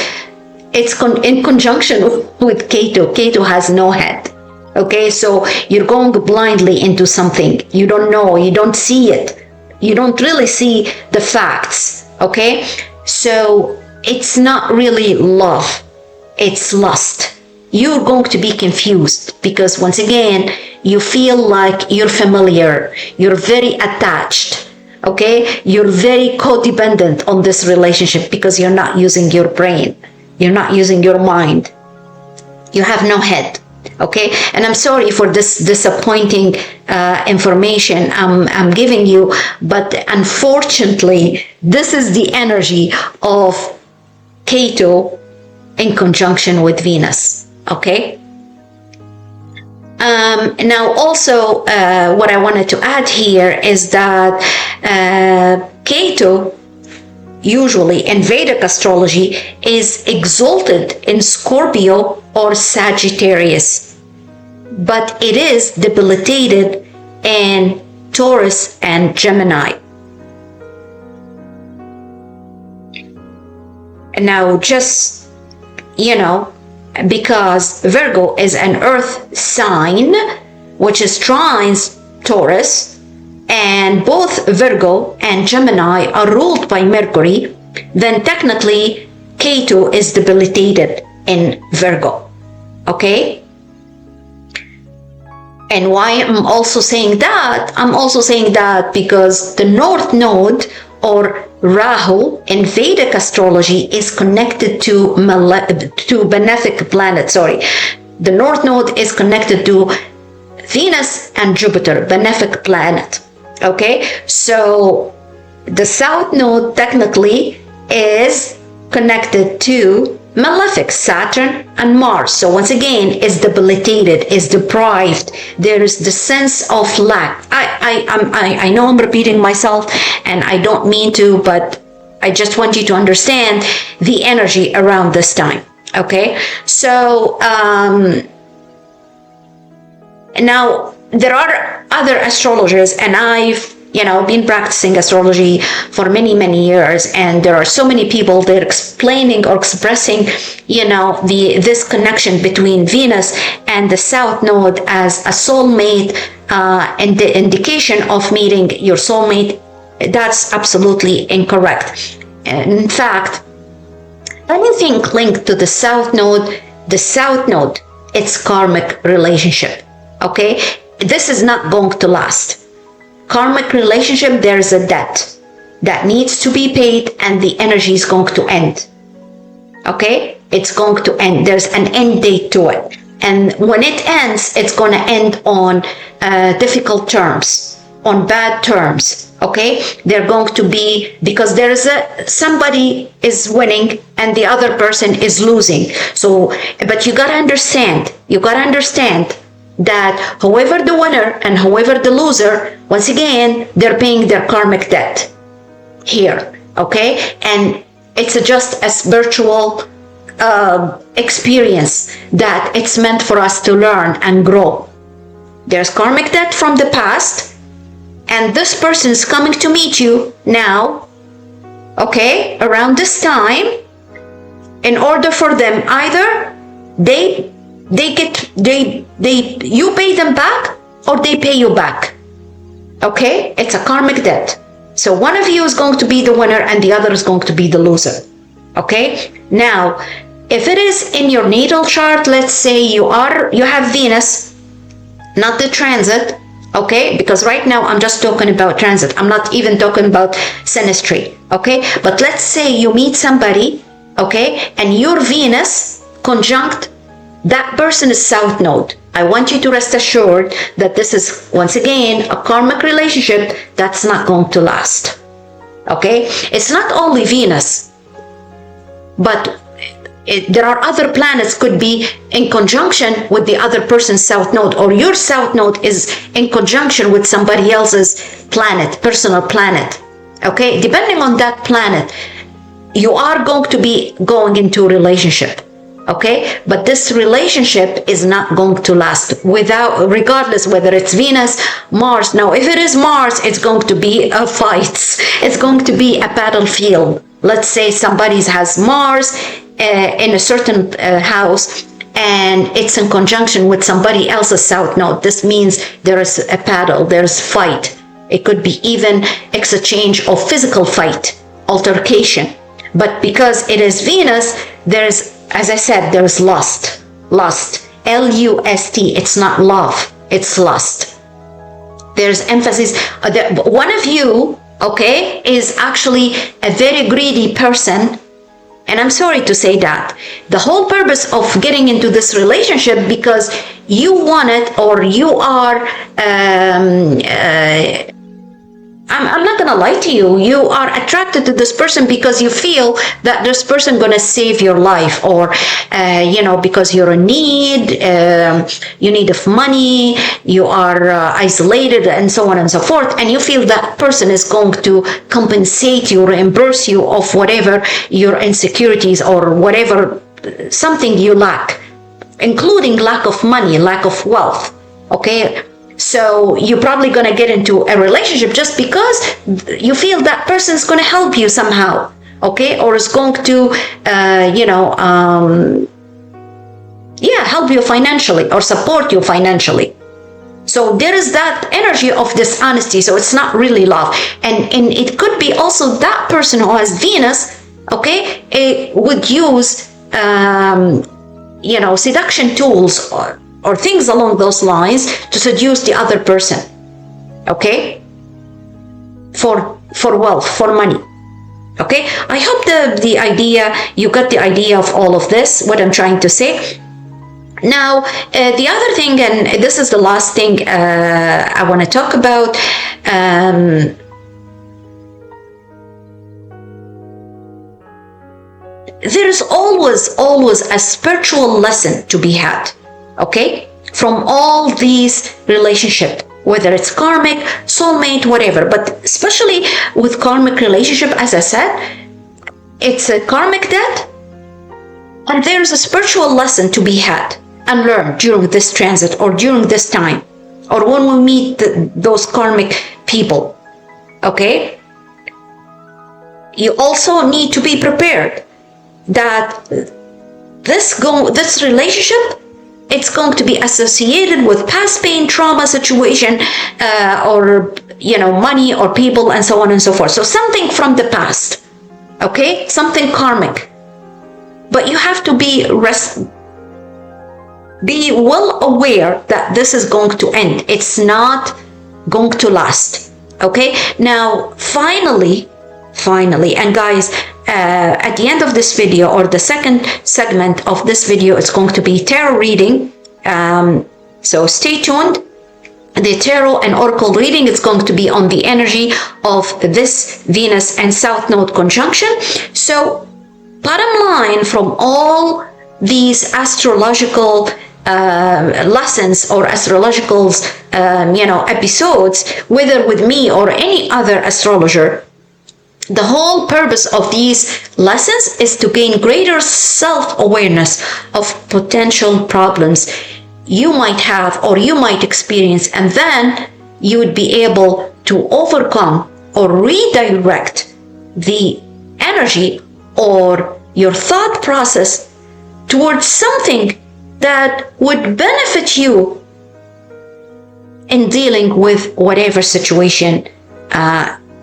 it's in conjunction with Ketu. Ketu has no head, okay? So you're going blindly into something, you don't know, you don't see it, you don't really see the facts, okay? So it's not really love, it's lust. You're going to be confused because once again, you feel like you're familiar, you're very attached, okay? You're very codependent on this relationship because you're not using your brain, you're not using your mind, you have no head, okay? And I'm sorry for this disappointing information I'm giving you, but unfortunately, this is the energy of Ketu in conjunction with Venus, okay? Now also what I wanted to add here is that Ketu usually in Vedic astrology is exalted in Scorpio or Sagittarius, but it is debilitated in Taurus and Gemini. Now just because Virgo is an earth sign which is trines Taurus, and both Virgo and Gemini are ruled by Mercury, then technically Ketu is debilitated in Virgo, okay? And why I'm also saying that? I'm also saying that because the North Node, or Rahu, in Vedic astrology is connected to benefic planets. The North Node is connected to Venus and Jupiter, benefic planet. Okay, so the South Node technically is connected to malefic, Saturn and Mars. So once again, is debilitated, is deprived. There is the sense of lack. I know I'm repeating myself, and I don't mean to, but I just want you to understand the energy around this time. Okay, so now there are other astrologers, and I've been practicing astrology for many years, and there are so many people that are explaining or expressing this connection between Venus and the South Node as a soulmate, and the indication of meeting your soulmate. That's absolutely incorrect. In fact, anything linked to the South Node, it's karmic relationship. Okay, this is not going to last. Karmic relationship, there's a debt that needs to be paid, and the energy is going to end. Okay, it's going to end. There's an end date to it, and when it ends, it's going to end on difficult terms, on bad terms. Okay, they're going to be, because there's somebody is winning and the other person is losing. So, but you gotta understand that whoever the winner and whoever the loser, once again, they're paying their karmic debt here. Okay, and it's just a spiritual experience that it's meant for us to learn and grow. There's karmic debt from the past, and this person is coming to meet you now, okay, around this time, in order for them, either you pay them back, or they pay you back. Okay, it's a karmic debt. So one of you is going to be the winner and the other is going to be the loser. Okay, now if it is in your natal chart, let's say you have Venus, not the transit. Okay, because right now I'm just talking about transit. I'm not even talking about synastry. Okay, but let's say you meet somebody, okay, and your Venus conjunct that person is South Node. I want you to rest assured that this is, once again, a karmic relationship that's not going to last. Okay, it's not only Venus, but there are other planets could be in conjunction with the other person's South Node, or your South Node is in conjunction with somebody else's planet, personal planet. Okay, depending on that planet, you are going to be going into a relationship. Okay, but this relationship is not going to last regardless whether it's Venus, Mars. Now, if it is Mars, it's going to be a fight. It's going to be a battlefield. Let's say somebody has Mars in a certain house, and it's in conjunction with somebody else's South Node. This means there is a battle, there's fight. It could be even exchange of physical fight, altercation. But because it is Venus, there's, as I said, there's lust. L-U-S-T. It's not love, it's lust. There's emphasis. One of you, okay, is actually a very greedy person. And I'm sorry to say that. The whole purpose of getting into this relationship, because you want it, or you are, I'm not gonna lie to you, you are attracted to this person because you feel that this person gonna save your life, or because you're in need, you need of money, you are isolated, and so on and so forth, and you feel that person is going to compensate you, reimburse you of whatever your insecurities or whatever, something you lack, including lack of money, lack of wealth. Okay, so you're probably going to get into a relationship just because you feel that person is going to help you somehow, okay, or is going to help you financially or support you financially. So there is that energy of dishonesty. So it's not really love, and it could be also that person who has Venus, okay, would use seduction tools or things along those lines to seduce the other person, okay, for wealth, for money. Okay, I hope you got the idea of all of this, what I'm trying to say. Now, the other thing, and this is the last thing I want to talk about, there's always a spiritual lesson to be had, okay, from all these relationships, whether it's karmic, soulmate, whatever. But especially with karmic relationship, as I said, it's a karmic debt, and there's a spiritual lesson to be had and learned during this transit or during this time, or when we meet those karmic people, okay? You also need to be prepared that this relationship, it's going to be associated with past pain, trauma situation, or money or people, and so on and so forth. So something from the past, okay, something karmic. But you have to be well aware that this is going to end. It's not going to last, okay? Now, finally, and guys, at the end of this video, or the second segment of this video, it's going to be tarot reading. So stay tuned. The tarot and oracle reading is going to be on the energy of this Venus and South Node conjunction. So bottom line, from all these astrological lessons or astrological episodes, whether with me or any other astrologer, the whole purpose of these lessons is to gain greater self-awareness of potential problems you might have or you might experience, and then you would be able to overcome or redirect the energy or your thought process towards something that would benefit you in dealing with whatever situation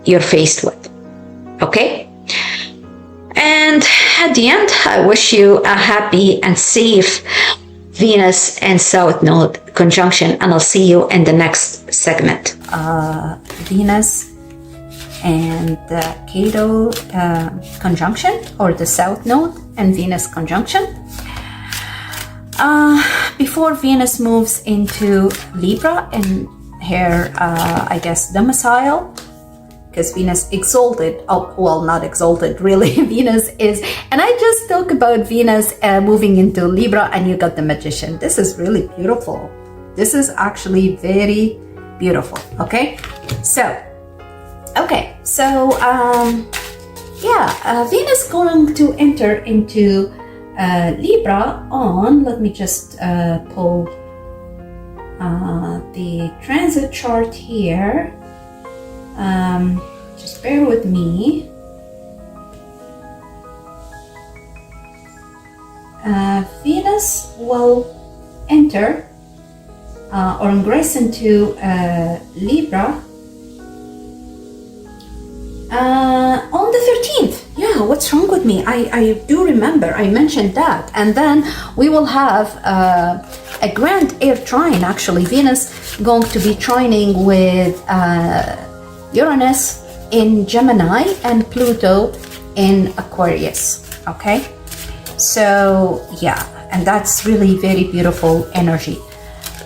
you're faced with. Okay? And at the end, I wish you a happy and safe Venus and South Node conjunction, and I'll see you in the next segment. Venus and Cato conjunction, or the South Node and Venus conjunction. Before Venus moves into Libra in her, domicile, because Venus exalted, not exalted, really, Venus is, and I just talk about Venus moving into Libra, and you got the Magician. This is really beautiful. This is actually very beautiful, okay? Venus going to enter into Libra on, let me just pull the transit chart here. Just bear with me. Venus will enter or ingress into Libra on the 13th. Yeah, what's wrong with me? I do remember I mentioned that. And then we will have a grand air trine. Actually, Venus going to be trining with Uranus in Gemini and Pluto in Aquarius. Okay, so yeah, and that's really very beautiful energy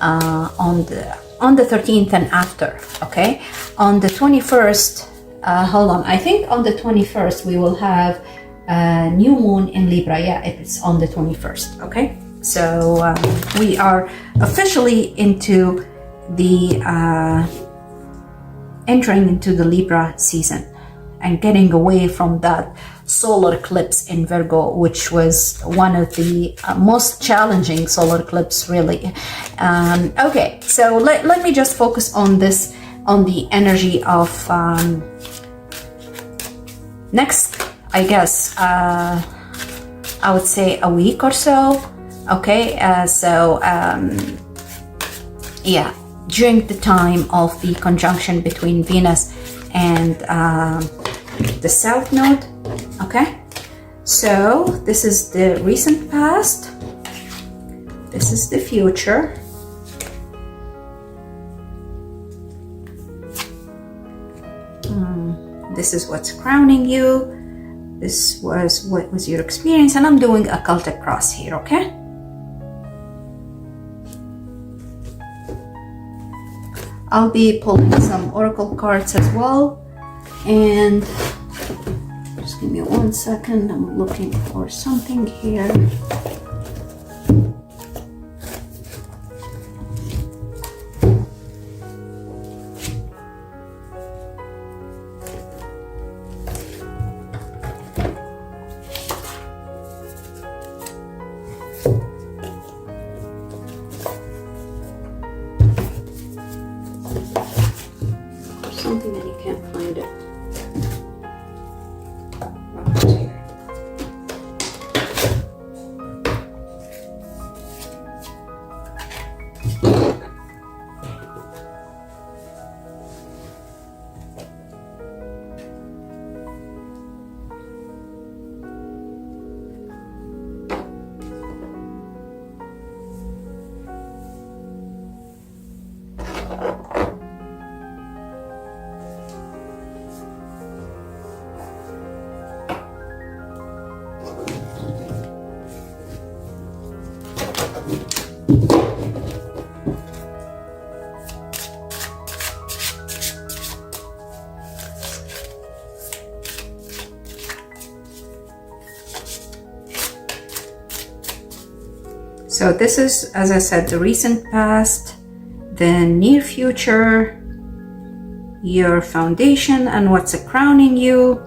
on the 13th and after. Okay, on the 21st, hold on, I think on the 21st we will have a new moon in Libra. Yeah, it's on the 21st. Okay, so we are officially into the entering into the Libra season and getting away from that solar eclipse in Virgo, which was one of the most challenging solar eclipse, really. Okay, so let me just focus on this, on the energy of next, I guess, I would say a week or so. Okay, yeah, during the time of the conjunction between Venus and the South Node. Okay, so this is the recent past, this is the future, this is what's crowning you, this was what was your experience, and I'm doing a Celtic cross here. Okay, I'll be pulling some oracle cards as well, and just Just give me 1 second. I'm looking for something here. Something and you can't find it. So this is, as I said, the recent past, the near future, your foundation and what's crowning you.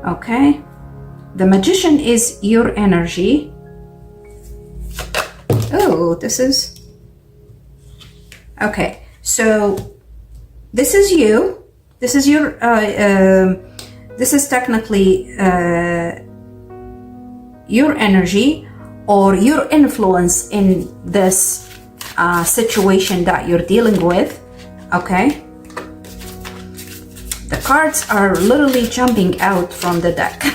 Okay, the Magician is your energy. Oh, this is okay. So this is you. This is your this is technically your energy or your influence in this situation that you're dealing with. Okay, the cards are literally jumping out from the deck.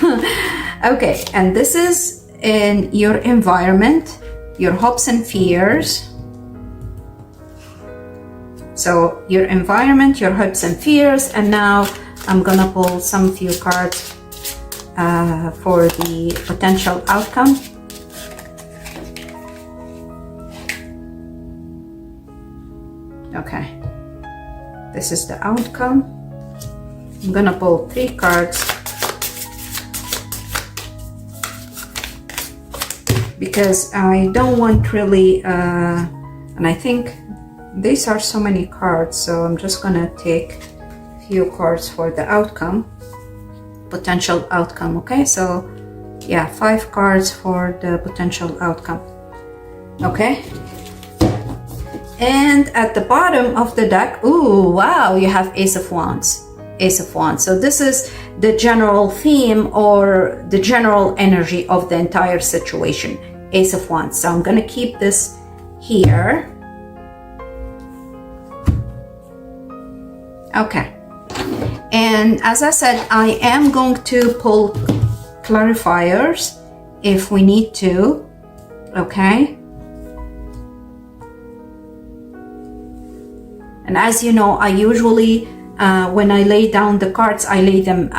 Okay, and this is in your environment, your hopes and fears. So your environment, your hopes and fears, and now I'm gonna pull some few cards for the potential outcome. Okay, this is the outcome. I'm gonna pull 3 cards because I don't want really, and I think these are so many cards, so I'm just gonna take a few cards for the outcome, potential outcome. Okay, so yeah, 5 cards for the potential outcome. Okay, and at the bottom of the deck, ooh, wow, you have Ace of Wands. Ace of Wands. So this is the general theme or the general energy of the entire situation. Ace of Wands. So I'm gonna keep this here. Okay, and as I said, I am going to pull clarifiers if we need to. Okay, and as you know, I usually when I lay down the cards, I lay them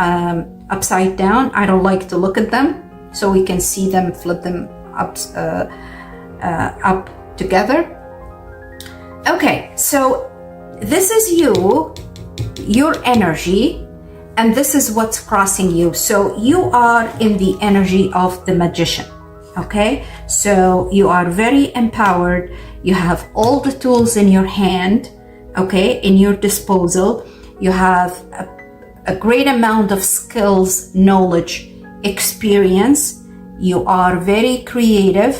upside down. I don't like to look at them, so we can see them, flip them up together. Okay, so this is you, your energy, and this is what's crossing you. So you are in the energy of the Magician. Okay, so you are very empowered. You have all the tools in your hand, okay, in your disposal. You have a great amount of skills, knowledge, experience. You are very creative,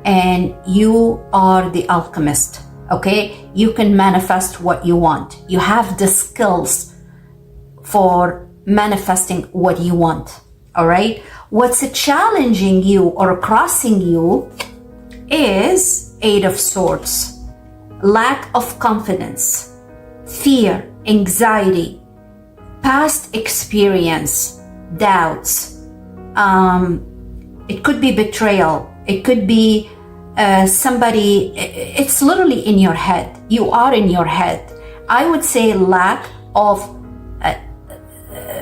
and you are the alchemist. Okay, you can manifest what you want. You have the skills for manifesting what you want. All right, what's challenging you or crossing you is 8 of Swords, lack of confidence, fear, anxiety, past experience, doubts. It could be betrayal. It could be somebody. It's literally in your head. You are in your head. I would say lack of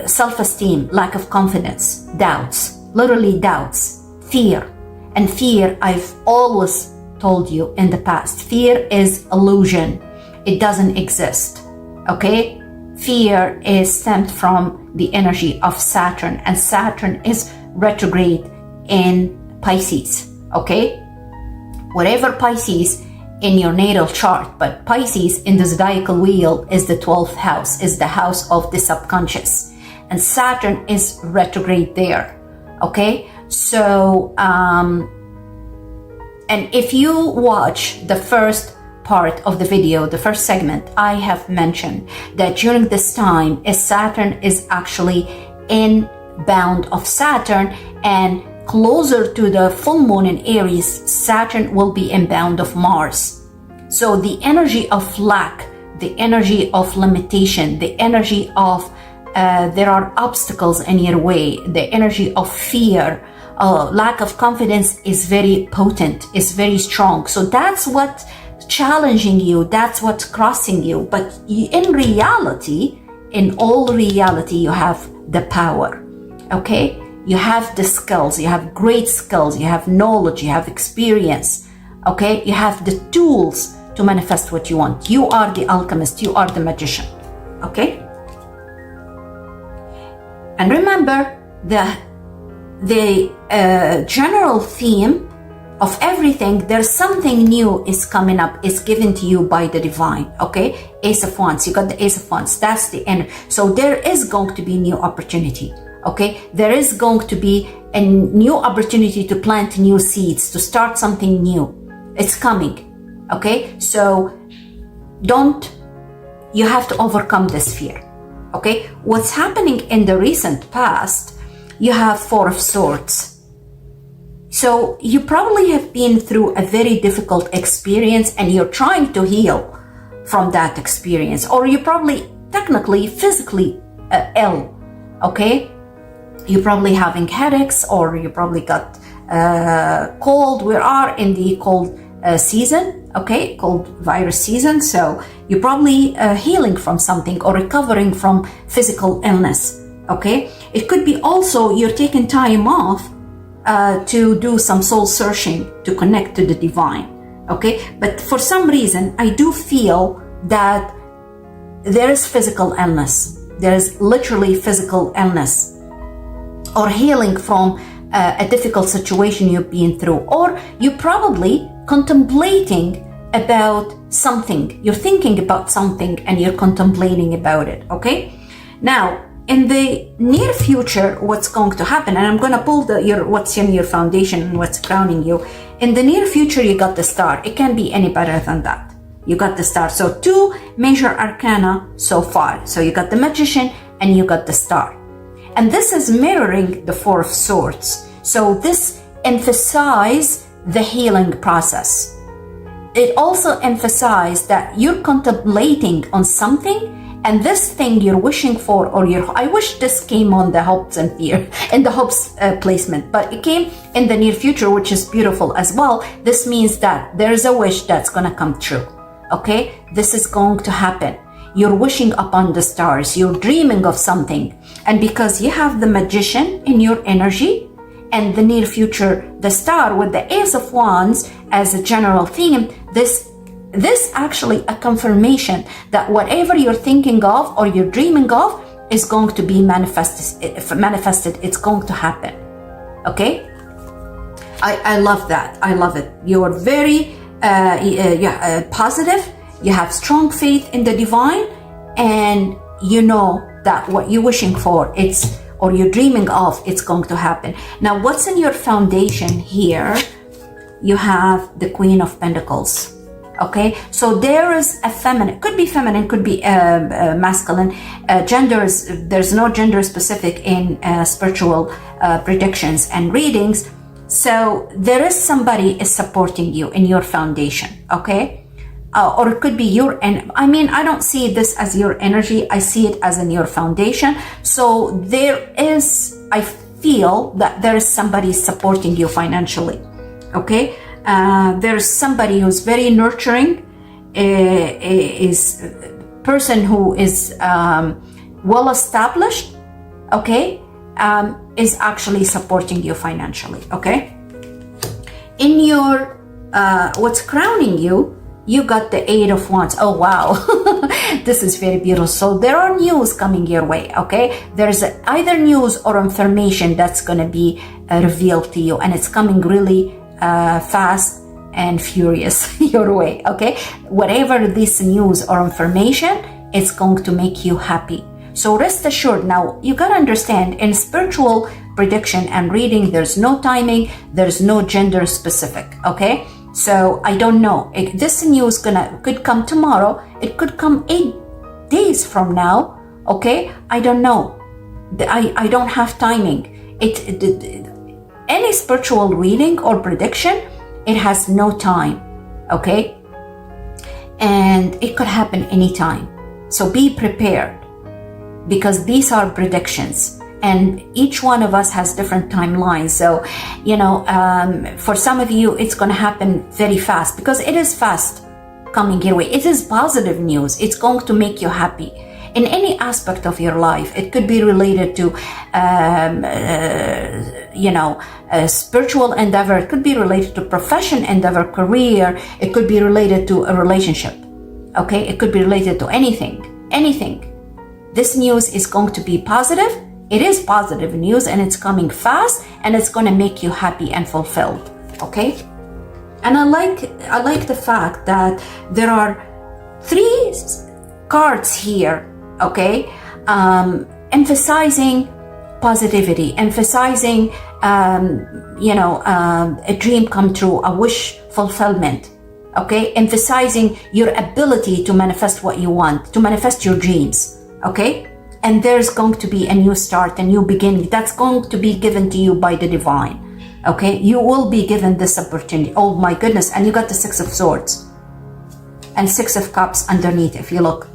self-esteem, lack of confidence, doubts, literally doubts, fear. And fear, I've always told you in the past, fear is illusion. It doesn't exist. Okay, fear is stemmed from the energy of Saturn, and Saturn is retrograde in Pisces, okay? Whatever Pisces in your natal chart, but Pisces in the zodiacal wheel is the 12th house, is the house of the subconscious, and Saturn is retrograde there, okay? So, and if you watch the first part of the video, the first segment, I have mentioned that during this time, Saturn is actually in bound of Saturn, and closer to the full moon in Aries, Saturn will be in bound of Mars. So the energy of lack, the energy of limitation, the energy of there are obstacles in your way, the energy of fear, lack of confidence is very potent, is very strong. So that's what challenging you, that's what's crossing you. But in reality, in all reality, you have the power, okay? You have the skills, you have great skills, you have knowledge, you have experience, okay? You have the tools to manifest what you want. You are the alchemist, you are the magician, okay? And remember, the general theme of everything, there's something new is coming up, is given to you by the divine, okay? Ace of Wands, you got the Ace of Wands, that's the end. So there is going to be new opportunity, okay? There is going to be a new opportunity to plant new seeds, to start something new. It's coming, okay? So you have to overcome this fear, okay? What's happening in the recent past, you have Four of Swords. So you probably have been through a very difficult experience and you're trying to heal from that experience, or you're probably technically physically ill, okay? You're probably having headaches, or you probably got cold. We are in the cold season, okay? Cold virus season. So you're probably healing from something or recovering from physical illness, okay? It could be also you're taking time off to do some soul searching, to connect to the divine, okay? But for some reason, I do feel that there is physical illness. There is literally physical illness, or healing from a difficult situation you've been through, or you're probably contemplating about something. You're thinking about something and you're contemplating about it, okay? Now, in the near future, what's going to happen, and I'm going to pull what's in your foundation and what's crowning you. In the near future, you got the Star. It can't be any better than that. You got the Star. So 2 major arcana so far. So you got the Magician and you got the Star. And this is mirroring the Four of Swords. So this emphasizes the healing process. It also emphasizes that you're contemplating on something, and this thing you're wishing for, or I wish this came on the hopes and fear, in the hopes placement, but it came in the near future, which is beautiful as well. This means that there's a wish that's gonna come true, okay? This is going to happen. You're wishing upon the stars, you're dreaming of something. And because you have the Magician in your energy, and the near future, the Star with the Ace of Wands as a general theme, this actually a confirmation that whatever you're thinking of or you're dreaming of is going to be manifested. It's going to happen, okay? I love that. I love it. You're very positive. You have strong faith in the divine, and you know that what you're wishing for, or you're dreaming of, it's going to happen. Now, what's in your foundation here? You have the Queen of Pentacles. Okay, so there is a feminine, could be masculine. There's no gender specific in spiritual predictions and readings. So there is somebody is supporting you in your foundation, okay? Or it could be I don't see this as your energy. I see it as in your foundation. So I feel that there is somebody supporting you financially, okay? There's somebody who's very nurturing, is a person who is well established, okay, is actually supporting you financially, okay? In your what's crowning you, you got the Eight of Wands. Oh, wow. This is very beautiful. So there are news coming your way, okay? There's either news or information that's going to be revealed to you, and it's coming really fast and furious your way, okay? Whatever this news or information, it's going to make you happy. So rest assured. Now, you got to understand, in spiritual prediction and reading, there's no timing, there's no gender specific, okay? So I don't know. This news could come tomorrow. It could come 8 days from now. Okay, I don't know. I don't have timing. Any spiritual reading or prediction, it has no time. Okay, and it could happen anytime. So be prepared, because these are predictions. And each one of us has different timelines. So, for some of you, it's going to happen very fast, because it is fast coming your way. It is positive news. It's going to make you happy in any aspect of your life. It could be related to, a spiritual endeavor. It could be related to profession endeavor, career. It could be related to a relationship. Okay, it could be related to anything. This news is going to be positive. It is positive news, and it's coming fast, and it's going to make you happy and fulfilled. Okay, and I like the fact that there are 3 cards here. Okay, emphasizing positivity, emphasizing a dream come true, a wish fulfillment. Okay, emphasizing your ability to manifest what you want, to manifest your dreams. Okay. And there's going to be a new start, a new beginning that's going to be given to you by the divine. Okay, you will be given this opportunity. Oh my goodness. And you got the 6 of Swords and 6 of Cups underneath, if you look.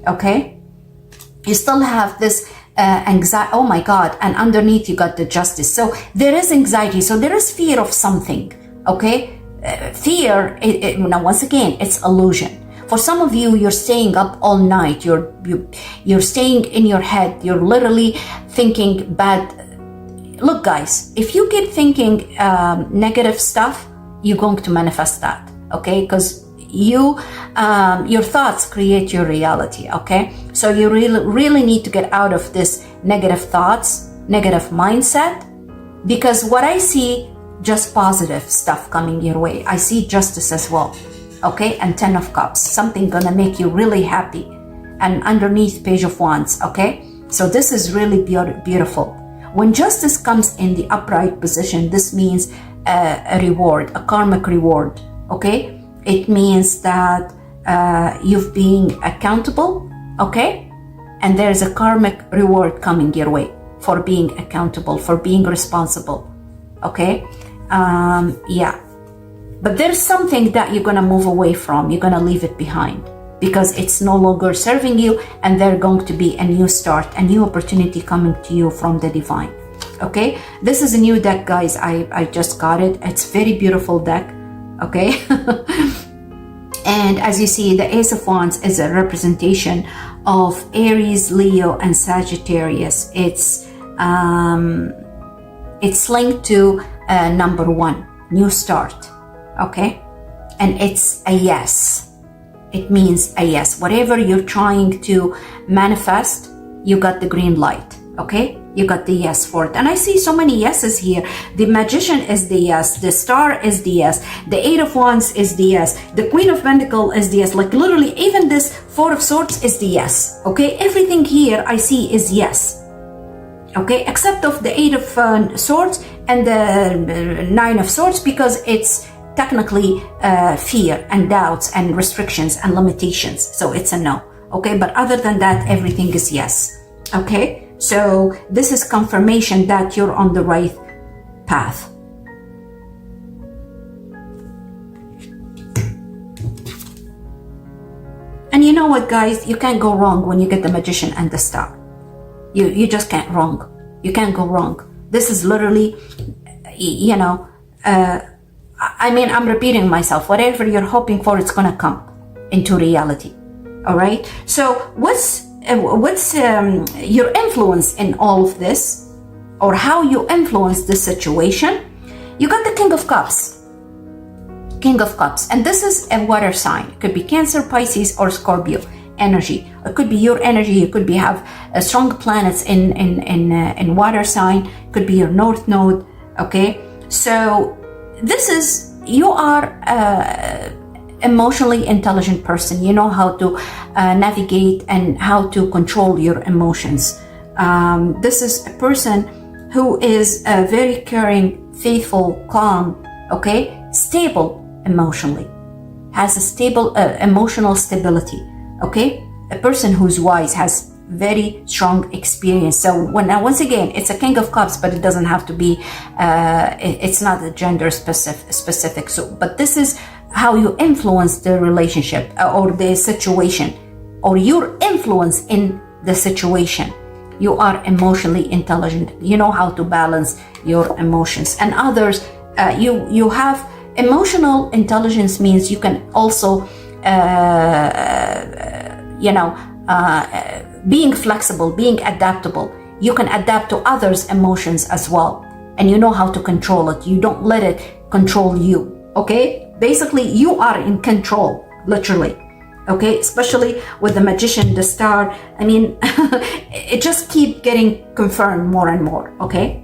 Okay, you still have this anxiety. Oh my God. And underneath you got the Justice. So there is anxiety. So there is fear of something. Okay, fear, once again, it's illusion. For some of you, you're staying up all night. You're staying in your head. You're literally thinking bad. Look, guys, if you keep thinking negative stuff, you're going to manifest that. Okay, because your thoughts create your reality. Okay, so you really need to get out of this negative thoughts, negative mindset, because what I see, just positive stuff coming your way. I see justice as well. Okay, and 10 of Cups, something gonna make you really happy. And underneath, Page of Wands. Okay, so this is really beautiful. When justice comes in the upright position, this means a reward, a karmic reward. Okay, it means that you've been accountable. Okay, and there's a karmic reward coming your way for being accountable, for being responsible. Okay, yeah. But there's something that you're going to move away from. You're going to leave it behind because it's no longer serving you, and there's going to be a new start, a new opportunity coming to you from the divine. Okay, this is a new deck, guys. I just got it. It's very beautiful deck. Okay. And as you see, the Ace of Wands is a representation of Aries, Leo, and Sagittarius. It's linked to number 1, new start. Okay, and it's a yes. It means a yes. Whatever you're trying to manifest, you got the green light. Okay, you got the yes for it. And I see so many yeses here. The Magician is the yes, the Star is the yes, the 8 of Wands is the yes, the Queen of Pentacles is the yes. Like literally, even this 4 of Swords is the yes. Okay, everything here I see is yes. Okay, except of the 8 of Swords and the 9 of Swords, because it's technically fear and doubts and restrictions and limitations. So it's a no. Okay, but other than that, everything is yes. Okay, so this is confirmation that you're on the right path. And you know what, guys? You can't go wrong when you get the Magician and the Star. You just can't wrong. You can't go wrong. This is literally, I mean, I'm repeating myself. Whatever you're hoping for, it's gonna come into reality. All right. So what's your influence in all of this, or how you influence this situation? You got the King of Cups. King of Cups. And this is a water sign. It could be Cancer, Pisces, or Scorpio energy. It could be your energy. It could be have strong planets in water sign. It could be your North Node. Okay, so this is, you are emotionally intelligent person. You know how to navigate and how to control your emotions. This is a person who is very caring, faithful, calm, okay, stable emotionally, has a stable emotional stability, okay, a person who's wise, has very strong experience. So once again, it's a King of Cups, but it doesn't have to be, it's not a gender specific. So, but this is how you influence the relationship or the situation, or your influence in the situation. You are emotionally intelligent. You know how to balance your emotions. And others, you have emotional intelligence means you can also, being flexible, being adaptable. You can adapt to others' emotions as well. And you know how to control it. You don't let it control you, okay? Basically, you are in control, literally, okay? Especially with the Magician, the Star. I mean, it just keeps getting confirmed more and more, okay?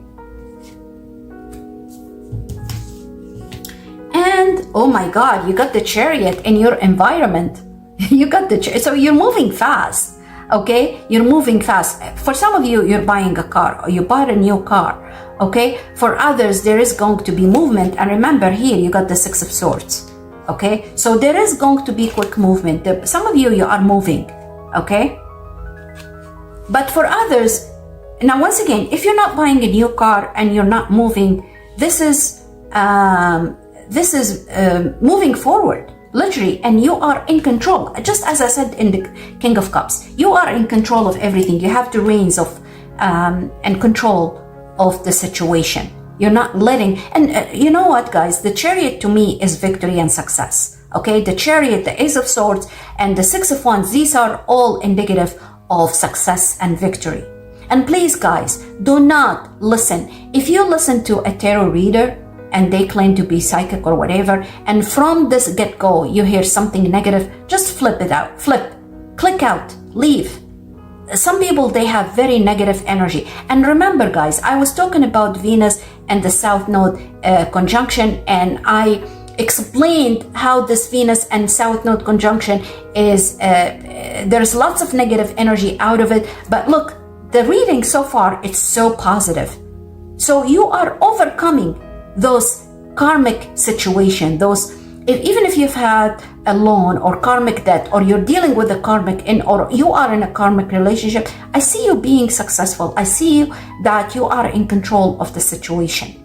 And, oh my God, you got the Chariot in your environment. You got the Chariot, so you're moving fast. Okay, you're moving fast. For some of you, you're buying a car or you bought a new car. Okay, for others, there is going to be movement. And remember, here you got the Six of Swords. Okay, so there is going to be quick movement. Some of you are moving. Okay, but for others, now once again, if you're not buying a new car and you're not moving, this is moving forward. Literally, and you are in control. Just as I said in the King of Cups, you are in control of everything. You have the reins of and control of the situation. You're not letting, and you know what, guys? The Chariot to me is victory and success. Okay, the Chariot, the Ace of Swords, and the Six of Wands. These are all indicative of success and victory. And please, guys, do not listen. If you listen to a tarot reader and they claim to be psychic or whatever, and from this get-go you hear something negative, just flip it out. Click out, leave. Some people, they have very negative energy. And remember, guys, I was talking about Venus and the South Node conjunction, and I explained how this Venus and South Node conjunction is, there's lots of negative energy out of it. But look, the reading so far, it's so positive. So you are overcoming those karmic situation, those, even if you've had a loan or karmic debt, or you're dealing with a karmic or you are in a karmic relationship, I see you being successful. I see you that you are in control of the situation.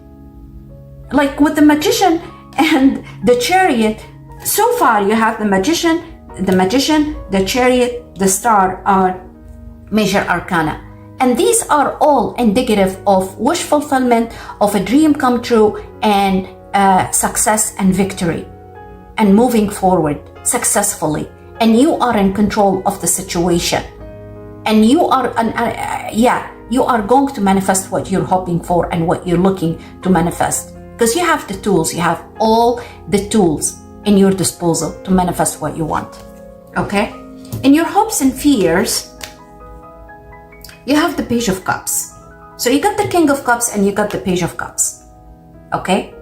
Like with the Magician and the Chariot, so far you have the Magician, the Chariot, the Star are major arcana. And these are all indicative of wish fulfillment, of a dream come true, and success and victory, and moving forward successfully. And you are in control of the situation. And you are, you are going to manifest what you're hoping for and what you're looking to manifest. Because you have the tools, you have all the tools in your disposal to manifest what you want. Okay? In your hopes and fears, you have the Page of Cups. So you got the King of Cups and you got the Page of Cups. Okay?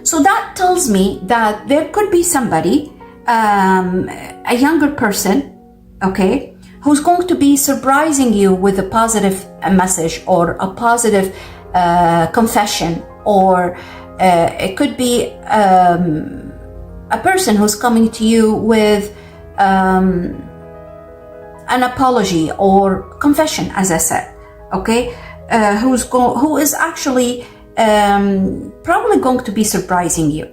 So that tells me that there could be somebody, a younger person, okay, who's going to be surprising you with a positive message or a positive confession, or it could be a person who's coming to you with an apology or confession, as I said, okay, who is actually probably going to be surprising you,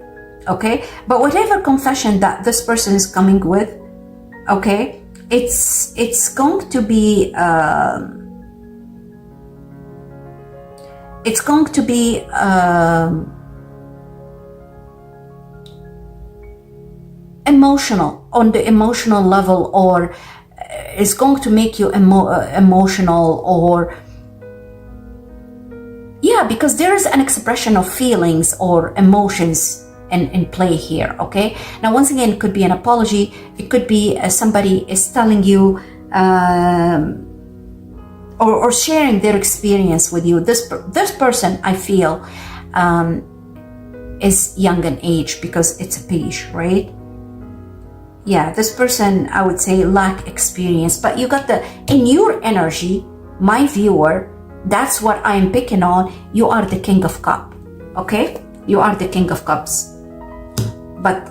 okay. But whatever confession that this person is coming with, okay, it's going to be emotional, on the emotional level, or is going to make you emotional, or yeah, because there is an expression of feelings or emotions in play here, okay? Now, once again, it could be an apology. It could be somebody is telling you or sharing their experience with you. This person, I feel, is young in age because it's a page, right? Yeah, this person, I would say, lack experience, but you got in your energy, my viewer, that's what I'm picking on. You are the King of Cups, okay? You are the King of Cups. But,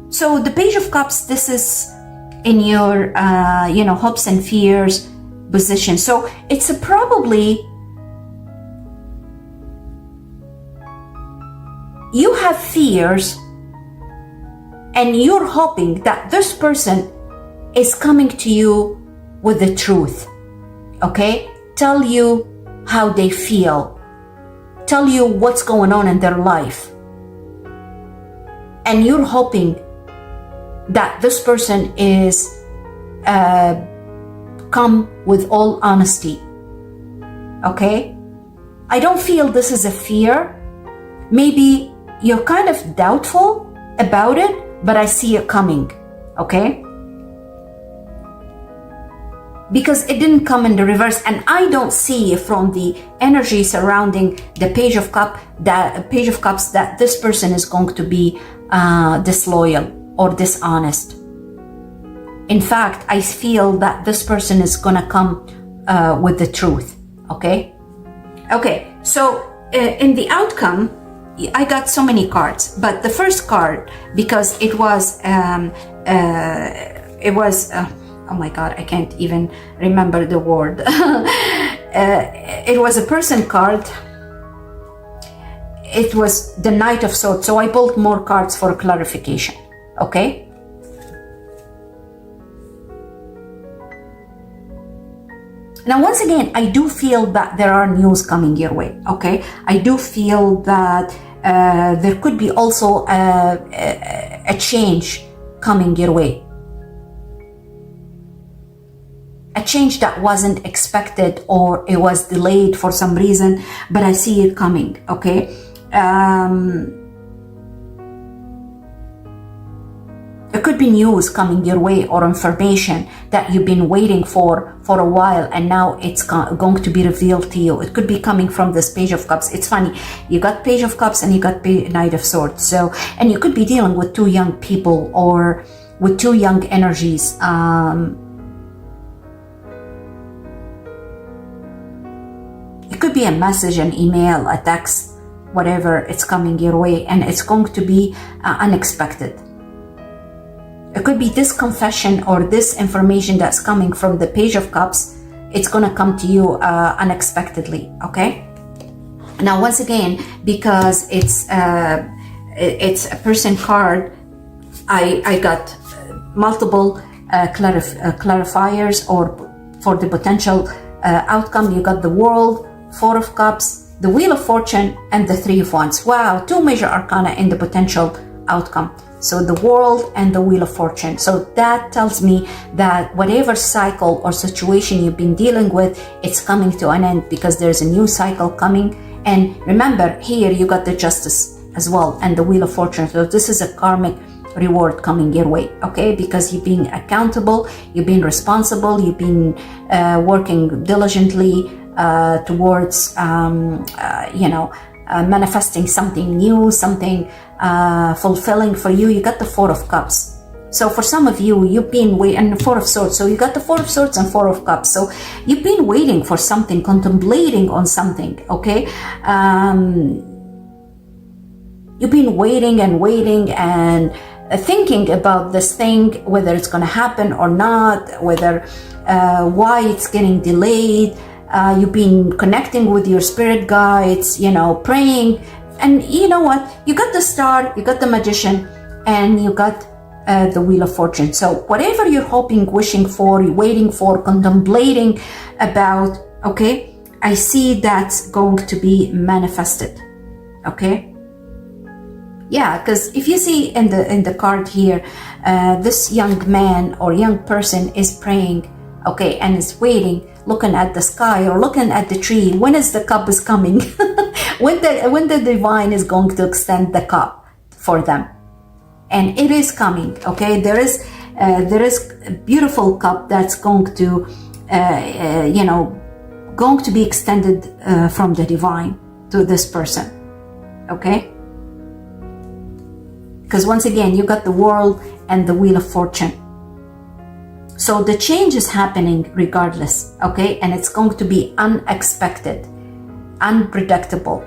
so the Page of Cups, this is in your, hopes and fears position. So it's probably, you have fears, and you're hoping that this person is coming to you with the truth, okay? Tell you how they feel, tell you what's going on in their life. And you're hoping that this person is come with all honesty, okay? I don't feel this is a fear. Maybe you're kind of doubtful about it, but I see it coming, okay? Because it didn't come in the reverse, and I don't see from the energy surrounding the Page of Cups that this person is going to be disloyal or dishonest. In fact, I feel that this person is gonna come with the truth, okay? Okay, so in the outcome, I got so many cards, but the first card, because it was, oh my God, I can't even remember the word. It was a person card. It was the Knight of Swords. So I pulled more cards for clarification, okay? Now, once again, I do feel that there are news coming your way, okay? I do feel that there could be also a change coming your way. A change that wasn't expected, or it was delayed for some reason, but I see it coming, okay? It could be news coming your way or information that you've been waiting for a while, and now it's going to be revealed to you. It could be coming from this Page of Cups. It's funny, you got Page of Cups and you got Knight of Swords. So, and you could be dealing with two young people or with two young energies. It could be a message, an email, a text, whatever, it's coming your way, and it's going to be unexpected. It could be this confession or this information that's coming from the Page of Cups. It's going to come to you unexpectedly, okay? Now, once again, because it's a person card, I got multiple clarifiers or for the potential outcome. You got the World, Four of Cups, the Wheel of Fortune, and the Three of Wands. Wow, two major arcana in the potential outcome. So the World and the Wheel of Fortune. So that tells me that whatever cycle or situation you've been dealing with, it's coming to an end because there's a new cycle coming. And remember, here you got the Justice as well and the Wheel of Fortune. So this is a karmic reward coming your way, okay? Because you've been accountable, you've been responsible, you've been working diligently towards, manifesting something new, something fulfilling for you. You got the Four of Cups. So for some of you, you've been waiting, and the Four of Swords. So you got the Four of Swords and Four of Cups. So you've been waiting for something, contemplating on something, okay? You've been waiting and thinking about this thing, whether it's going to happen or not, whether why it's getting delayed. You've been connecting with your spirit guides, praying. And you know what? You got the Star, you got the Magician, and you got the Wheel of Fortune. So whatever you're hoping, wishing for, you're waiting for, contemplating about, okay, I see that's going to be manifested, okay? Yeah, because if you see in the card here, this young man or young person is praying, okay, and is waiting, looking at the sky or looking at the tree. When is the cup is coming? when the divine is going to extend the cup for them. And it is coming, okay? There is a beautiful cup that's going to, going to be extended from the divine to this person, okay? Because once again, you got the world and the wheel of fortune. So the change is happening regardless, okay? And it's going to be unexpected, unpredictable,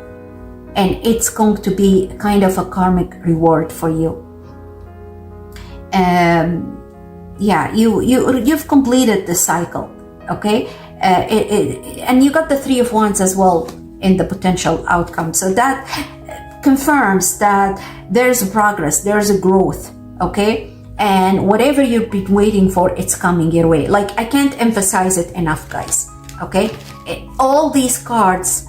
and it's going to be kind of a karmic reward for you. You've completed the cycle, okay? And you got the Three of Wands as well in the potential outcome. So that confirms that there's a progress, there's a growth, okay? And whatever you've been waiting for, it's coming your way. Like, I can't emphasize it enough, guys, okay? All these cards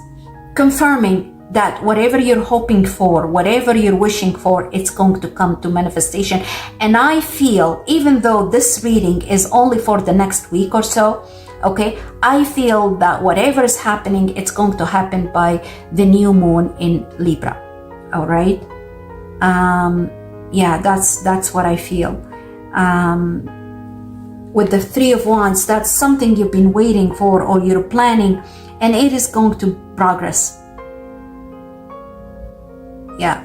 confirming that whatever you're hoping for, whatever you're wishing for, it's going to come to manifestation. And I feel, even though this reading is only for the next week or so, okay, I feel that whatever is happening, it's going to happen by the new moon in Libra. All right. That's what I feel. With the Three of Wands, that's something you've been waiting for or you're planning, and it is going to progress. Yeah.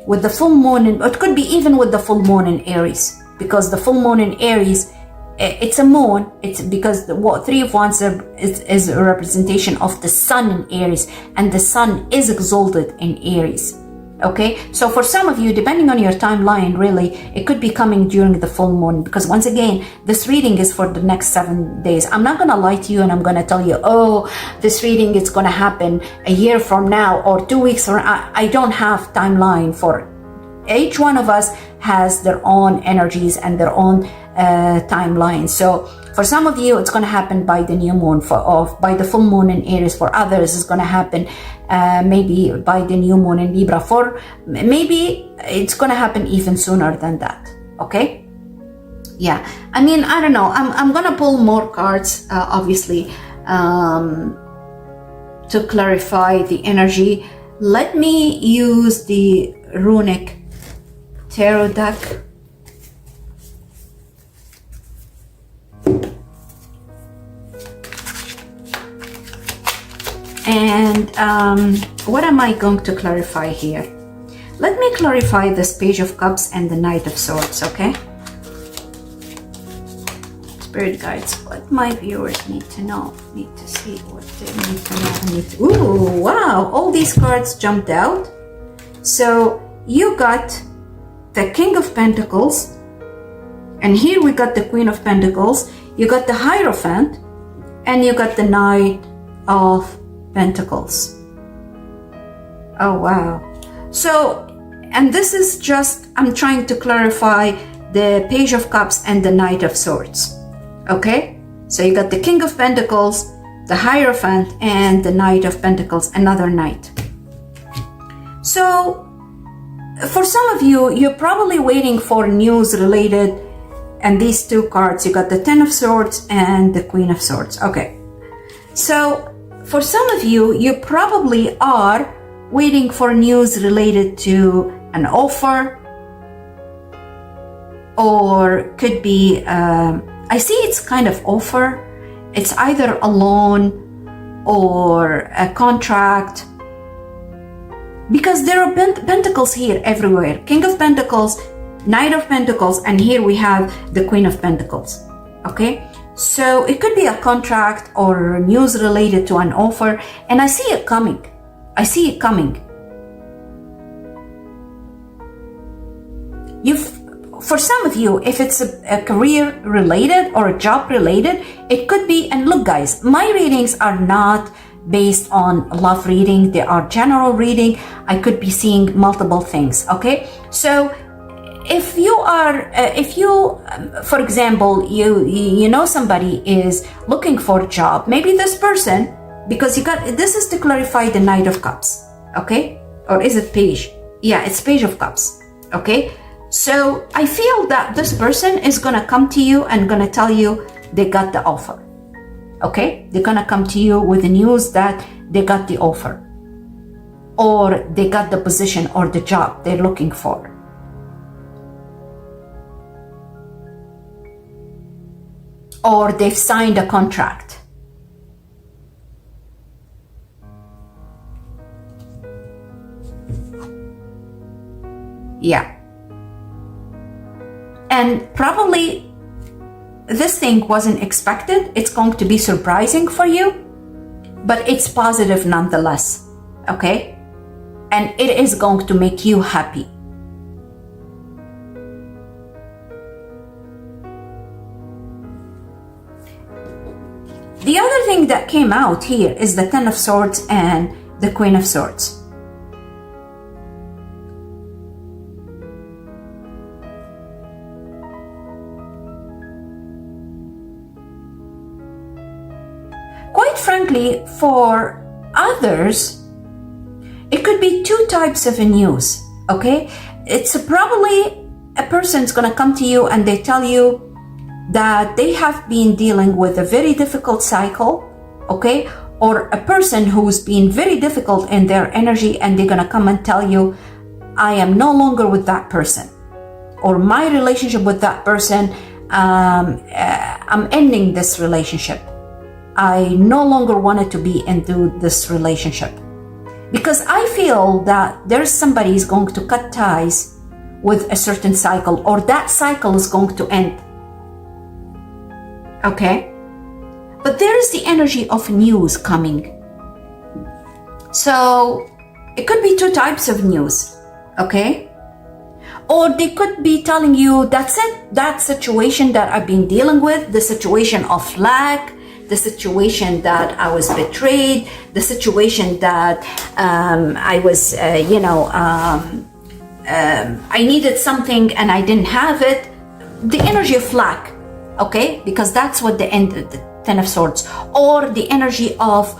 With the full moon, it could be even with the full moon in Aries, because the full moon in Aries, it's a moon. It's because the Three of Wands is a representation of the sun in Aries, and the sun is exalted in Aries. Okay, so for some of you, depending on your timeline, really, it could be coming during the full moon, because once again, this reading is for the next 7 days. I'm not going to lie to you and I'm going to tell you, oh, this reading is going to happen a year from now or 2 weeks from now. I don't have timeline for each one of us has their own energies and their own timeline. So for some of you, it's going to happen by the new moon, by the full moon in Aries. For others, it's going to happen maybe by the new moon in Libra. For maybe it's going to happen even sooner than that. Okay? Yeah. I mean, I don't know. I'm going to pull more cards, obviously, to clarify the energy. Let me use the runic tarot deck. And what am I going to clarify here? Let me clarify this Page of Cups and the Knight of Swords, okay? Spirit guides, what my viewers need to know, need to see what they need to know. Ooh, wow, all these cards jumped out. So you got the King of Pentacles, and here we got the Queen of Pentacles, you got the Hierophant, and you got the Knight of Pentacles. Oh wow. So, and this is just, I'm trying to clarify the Page of Cups and the Knight of Swords. Okay? So you got the King of Pentacles, the Hierophant, and the Knight of Pentacles, another knight. So, for some of you, you're probably waiting for news related, and these two cards, you got the Ten of Swords and the Queen of Swords. Okay. So, for some of you, you probably are waiting for news related to an offer, or could be, I see it's kind of offer. It's either a loan or a contract, because there are pentacles here everywhere. King of Pentacles, Knight of Pentacles, and here we have the Queen of Pentacles. Okay? So it could be a contract or news related to an offer, and I see it coming. I see it coming. For some of you, if it's a career related or a job related, it could be, and look guys, my readings are not based on love reading, they are general reading. I could be seeing multiple things, okay? So if you are, for example, you know somebody is looking for a job, maybe this person, because you got, this is to clarify the Knight of Cups, okay? Or is it Page? Yeah, it's Page of Cups, okay? So I feel that this person is gonna come to you and gonna tell you they got the offer, okay? They're gonna come to you with the news that they got the offer, or they got the position or the job they're looking for. Or they've signed a contract. Yeah. And probably this thing wasn't expected. It's going to be surprising for you, but it's positive nonetheless, okay? And it is going to make you happy. The other thing that came out here is the Ten of Swords and the Queen of Swords. Quite frankly, for others, it could be two types of news, okay? It's probably a person's gonna come to you and they tell you that they have been dealing with a very difficult cycle, okay? Or a person who's been very difficult in their energy, and they're gonna come and tell you, I am no longer with that person, or my relationship with that person, I'm ending this relationship. I no longer wanted to be into this relationship. Because I feel that there's somebody who's going to cut ties with a certain cycle, or that cycle is going to end. Okay? But there is the energy of news coming. So it could be two types of news, okay? Or they could be telling you, that's it, that situation that I've been dealing with, the situation of lack, the situation that I was betrayed, the situation that I was, I needed something and I didn't have it. The energy of lack, okay? Because that's what the Ten of Swords, or the energy of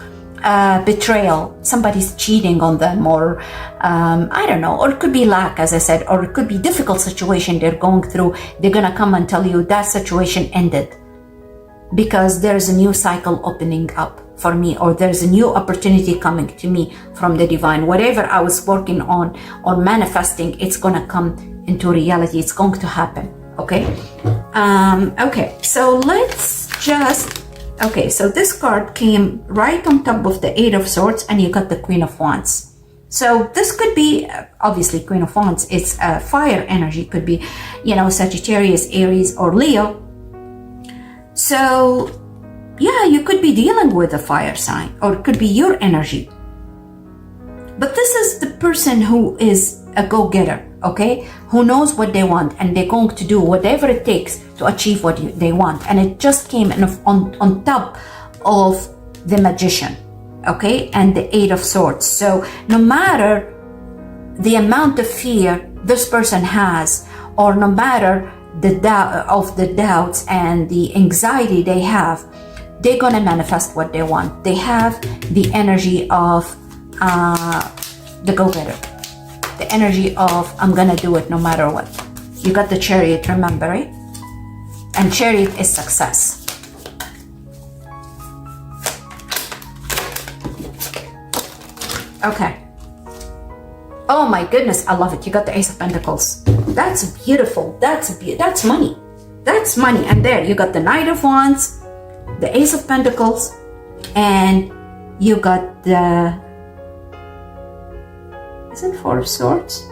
betrayal. Somebody's cheating on them, or I don't know, or it could be lack, as I said, or it could be difficult situation they're going through. They're gonna come and tell you that situation ended because there's a new cycle opening up for me, or there's a new opportunity coming to me from the divine. Whatever I was working on or manifesting, it's gonna come into reality. It's going to happen. Okay. Okay. So let's just. Okay. So this card came right on top of the Eight of Swords, and you got the Queen of Wands. So this could be, obviously, Queen of Wands. It's a fire energy. Could be, Sagittarius, Aries, or Leo. So, yeah, you could be dealing with a fire sign, or it could be your energy. But this is the person who is a go-getter, okay? Who knows what they want, and they're going to do whatever it takes to achieve what they want. And it just came on top of the Magician, okay? And the Eight of Swords. So no matter the amount of fear this person has, or no matter the doubts and the anxiety they have, they're gonna manifest what they want. They have the energy of the go-getter, the energy of I'm gonna do it no matter what. You got the Chariot, remember, right? And Chariot is success. Okay. Oh my goodness, I love it. You got the Ace of Pentacles. That's beautiful. That's money. That's money. And there you got the Knight of Wands, the Ace of Pentacles, and you got the, is it Four of Swords?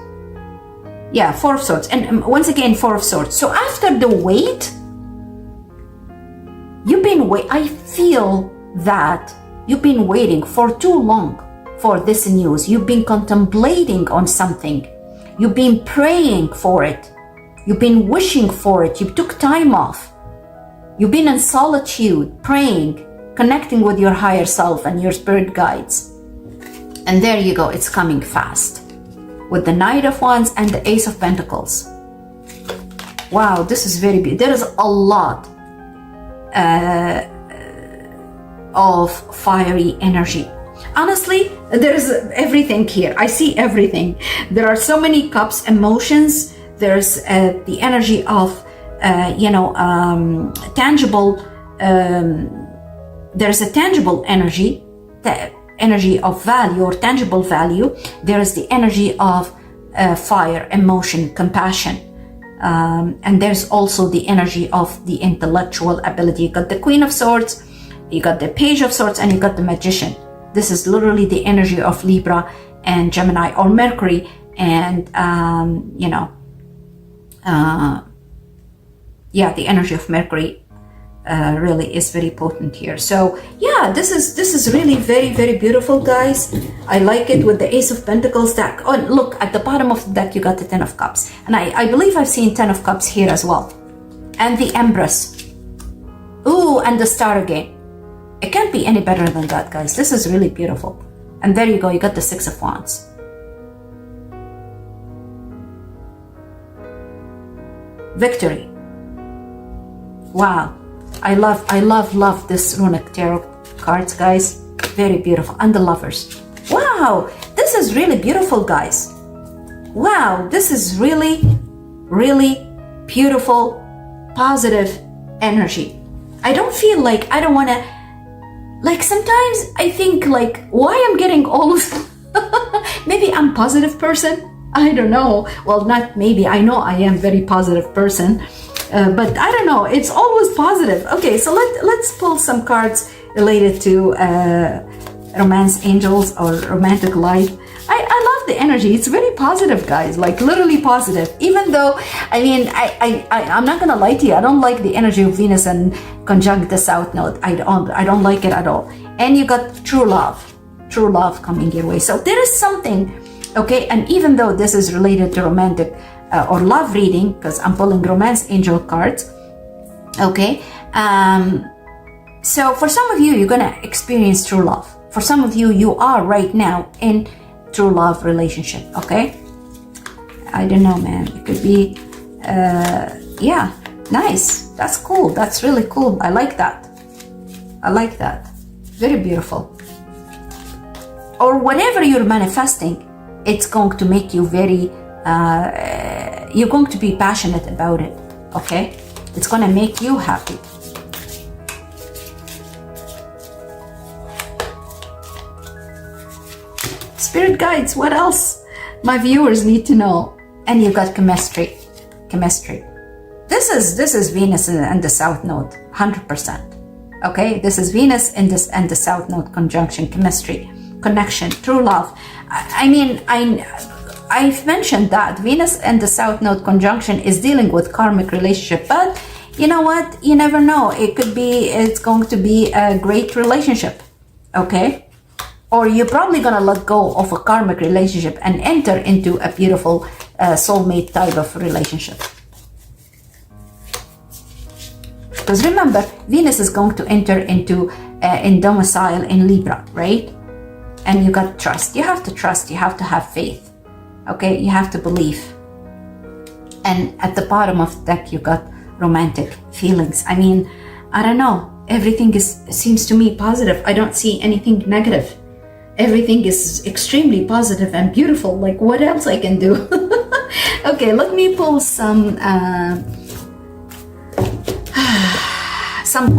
Yeah, Four of Swords. And once again, Four of Swords. So after the wait, I feel that you've been waiting for too long for this news. You've been contemplating on something. You've been praying for it. You've been wishing for it. You took time off. You've been in solitude, praying, connecting with your higher self and your spirit guides. And there you go. It's coming fast. With the Knight of Wands and the Ace of Pentacles. Wow, this is very beautiful. There is a lot of fiery energy. Honestly, there's everything here. I see everything. There are so many cups, emotions. There's the energy of, tangible there's a tangible energy, the energy of value or tangible value. There is the energy of fire, emotion, compassion. And there's also the energy of the intellectual ability. You got the Queen of Swords, you got the Page of Swords, and you got the Magician. This is literally the energy of Libra and Gemini, or Mercury, and the energy of Mercury really is very potent here. So yeah, this is really very, very beautiful, guys. I like it with the Ace of Pentacles deck. Oh, look, at the bottom of the deck you got the Ten of Cups, and I believe I've seen Ten of Cups here as well, and the Empress. Ooh, and the Star again. It can't be any better than that, guys. This is really beautiful. And there you go, you got the Six of Wands. Victory. Wow, I love this runic tarot cards, guys. Very beautiful. And the Lovers. Wow, this is really beautiful, guys. Wow, this is really, really beautiful, positive energy. I don't feel like I don't want to, like, sometimes I think like, why I'm getting all of maybe I'm a positive person, I don't know. Well, not maybe, I know I am very positive person, but I don't know, it's always positive. Okay, so let's pull some cards related to romance angels or romantic life. I love the energy. It's very positive, guys, like literally positive. Even though, I mean, I'm not gonna lie to you, I don't like the energy of Venus and conjunct the South Node. I don't like it at all. And you got true love coming your way. So there is something, okay, and even though this is related to romantic or love reading, because I'm pulling romance angel cards, okay, so for some of you, you're gonna experience true love. For some of you, you are right now in true love relationship, okay? I don't know, man. It could be, yeah, nice. That's cool. That's really cool. I like that. I like that. Very beautiful. Or whatever you're manifesting, it's going to make you very, you're going to be passionate about it, okay? It's going to make you happy. Spirit guides, what else my viewers need to know? And you got chemistry. This is Venus and the South Node, 100%. Okay, this is Venus and the South Node conjunction, chemistry, connection, true love. I mean, I've mentioned that Venus and the South Node conjunction is dealing with karmic relationship, but you know what? You never know. It's going to be a great relationship. Okay. Or you're probably gonna let go of a karmic relationship and enter into a beautiful soulmate type of relationship. Because remember, Venus is going to enter into in domicile in Libra, right? And you got trust. You have to trust. You have to have faith. Okay, you have to believe. And at the bottom of the deck, you got romantic feelings. I mean, I don't know. Everything seems to me positive. I don't see anything negative. Everything is extremely positive and beautiful. Like, what else I can do? Okay, let me pull some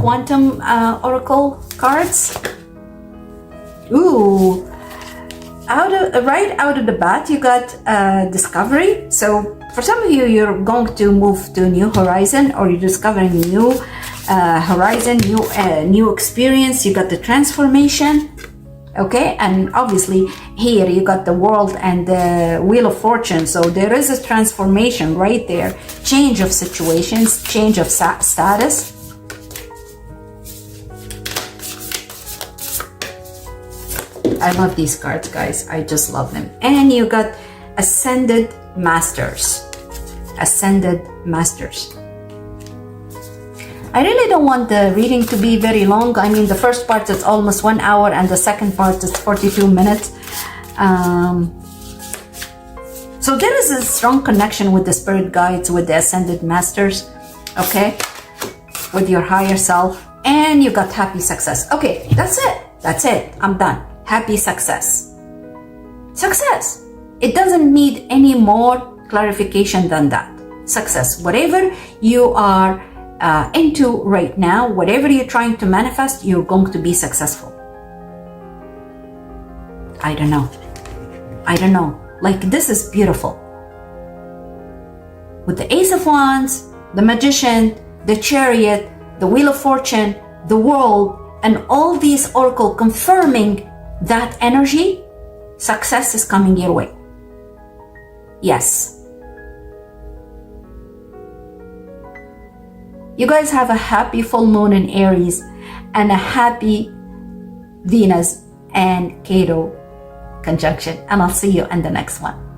quantum oracle cards. Ooh, right out of the bat, you got discovery. So for some of you, you're going to move to a new horizon, or you're discovering a new horizon, new experience. You got the transformation. Okay, and obviously here you got the World and the Wheel of Fortune, so there is a transformation right there, change of situations, change of status. I love these cards, guys. I just love them. And you got Ascended Masters. I really don't want the reading to be very long. I mean, the first part is almost 1 hour and the second part is 42 minutes. So there is a strong connection with the spirit guides, with the Ascended Masters, okay? With your higher self. And you got happy success. Okay, that's it. I'm done. Happy success. Success. It doesn't need any more clarification than that. Success. Whatever you are into right now, whatever you're trying to manifest, you're going to be successful. I don't know. Like, this is beautiful. With the Ace of Wands, the Magician, the Chariot, the Wheel of Fortune, the World, and all these oracle confirming that energy, success is coming your way. Yes. You guys have a happy full moon in Aries and a happy Venus and Cato conjunction. And I'll see you in the next one.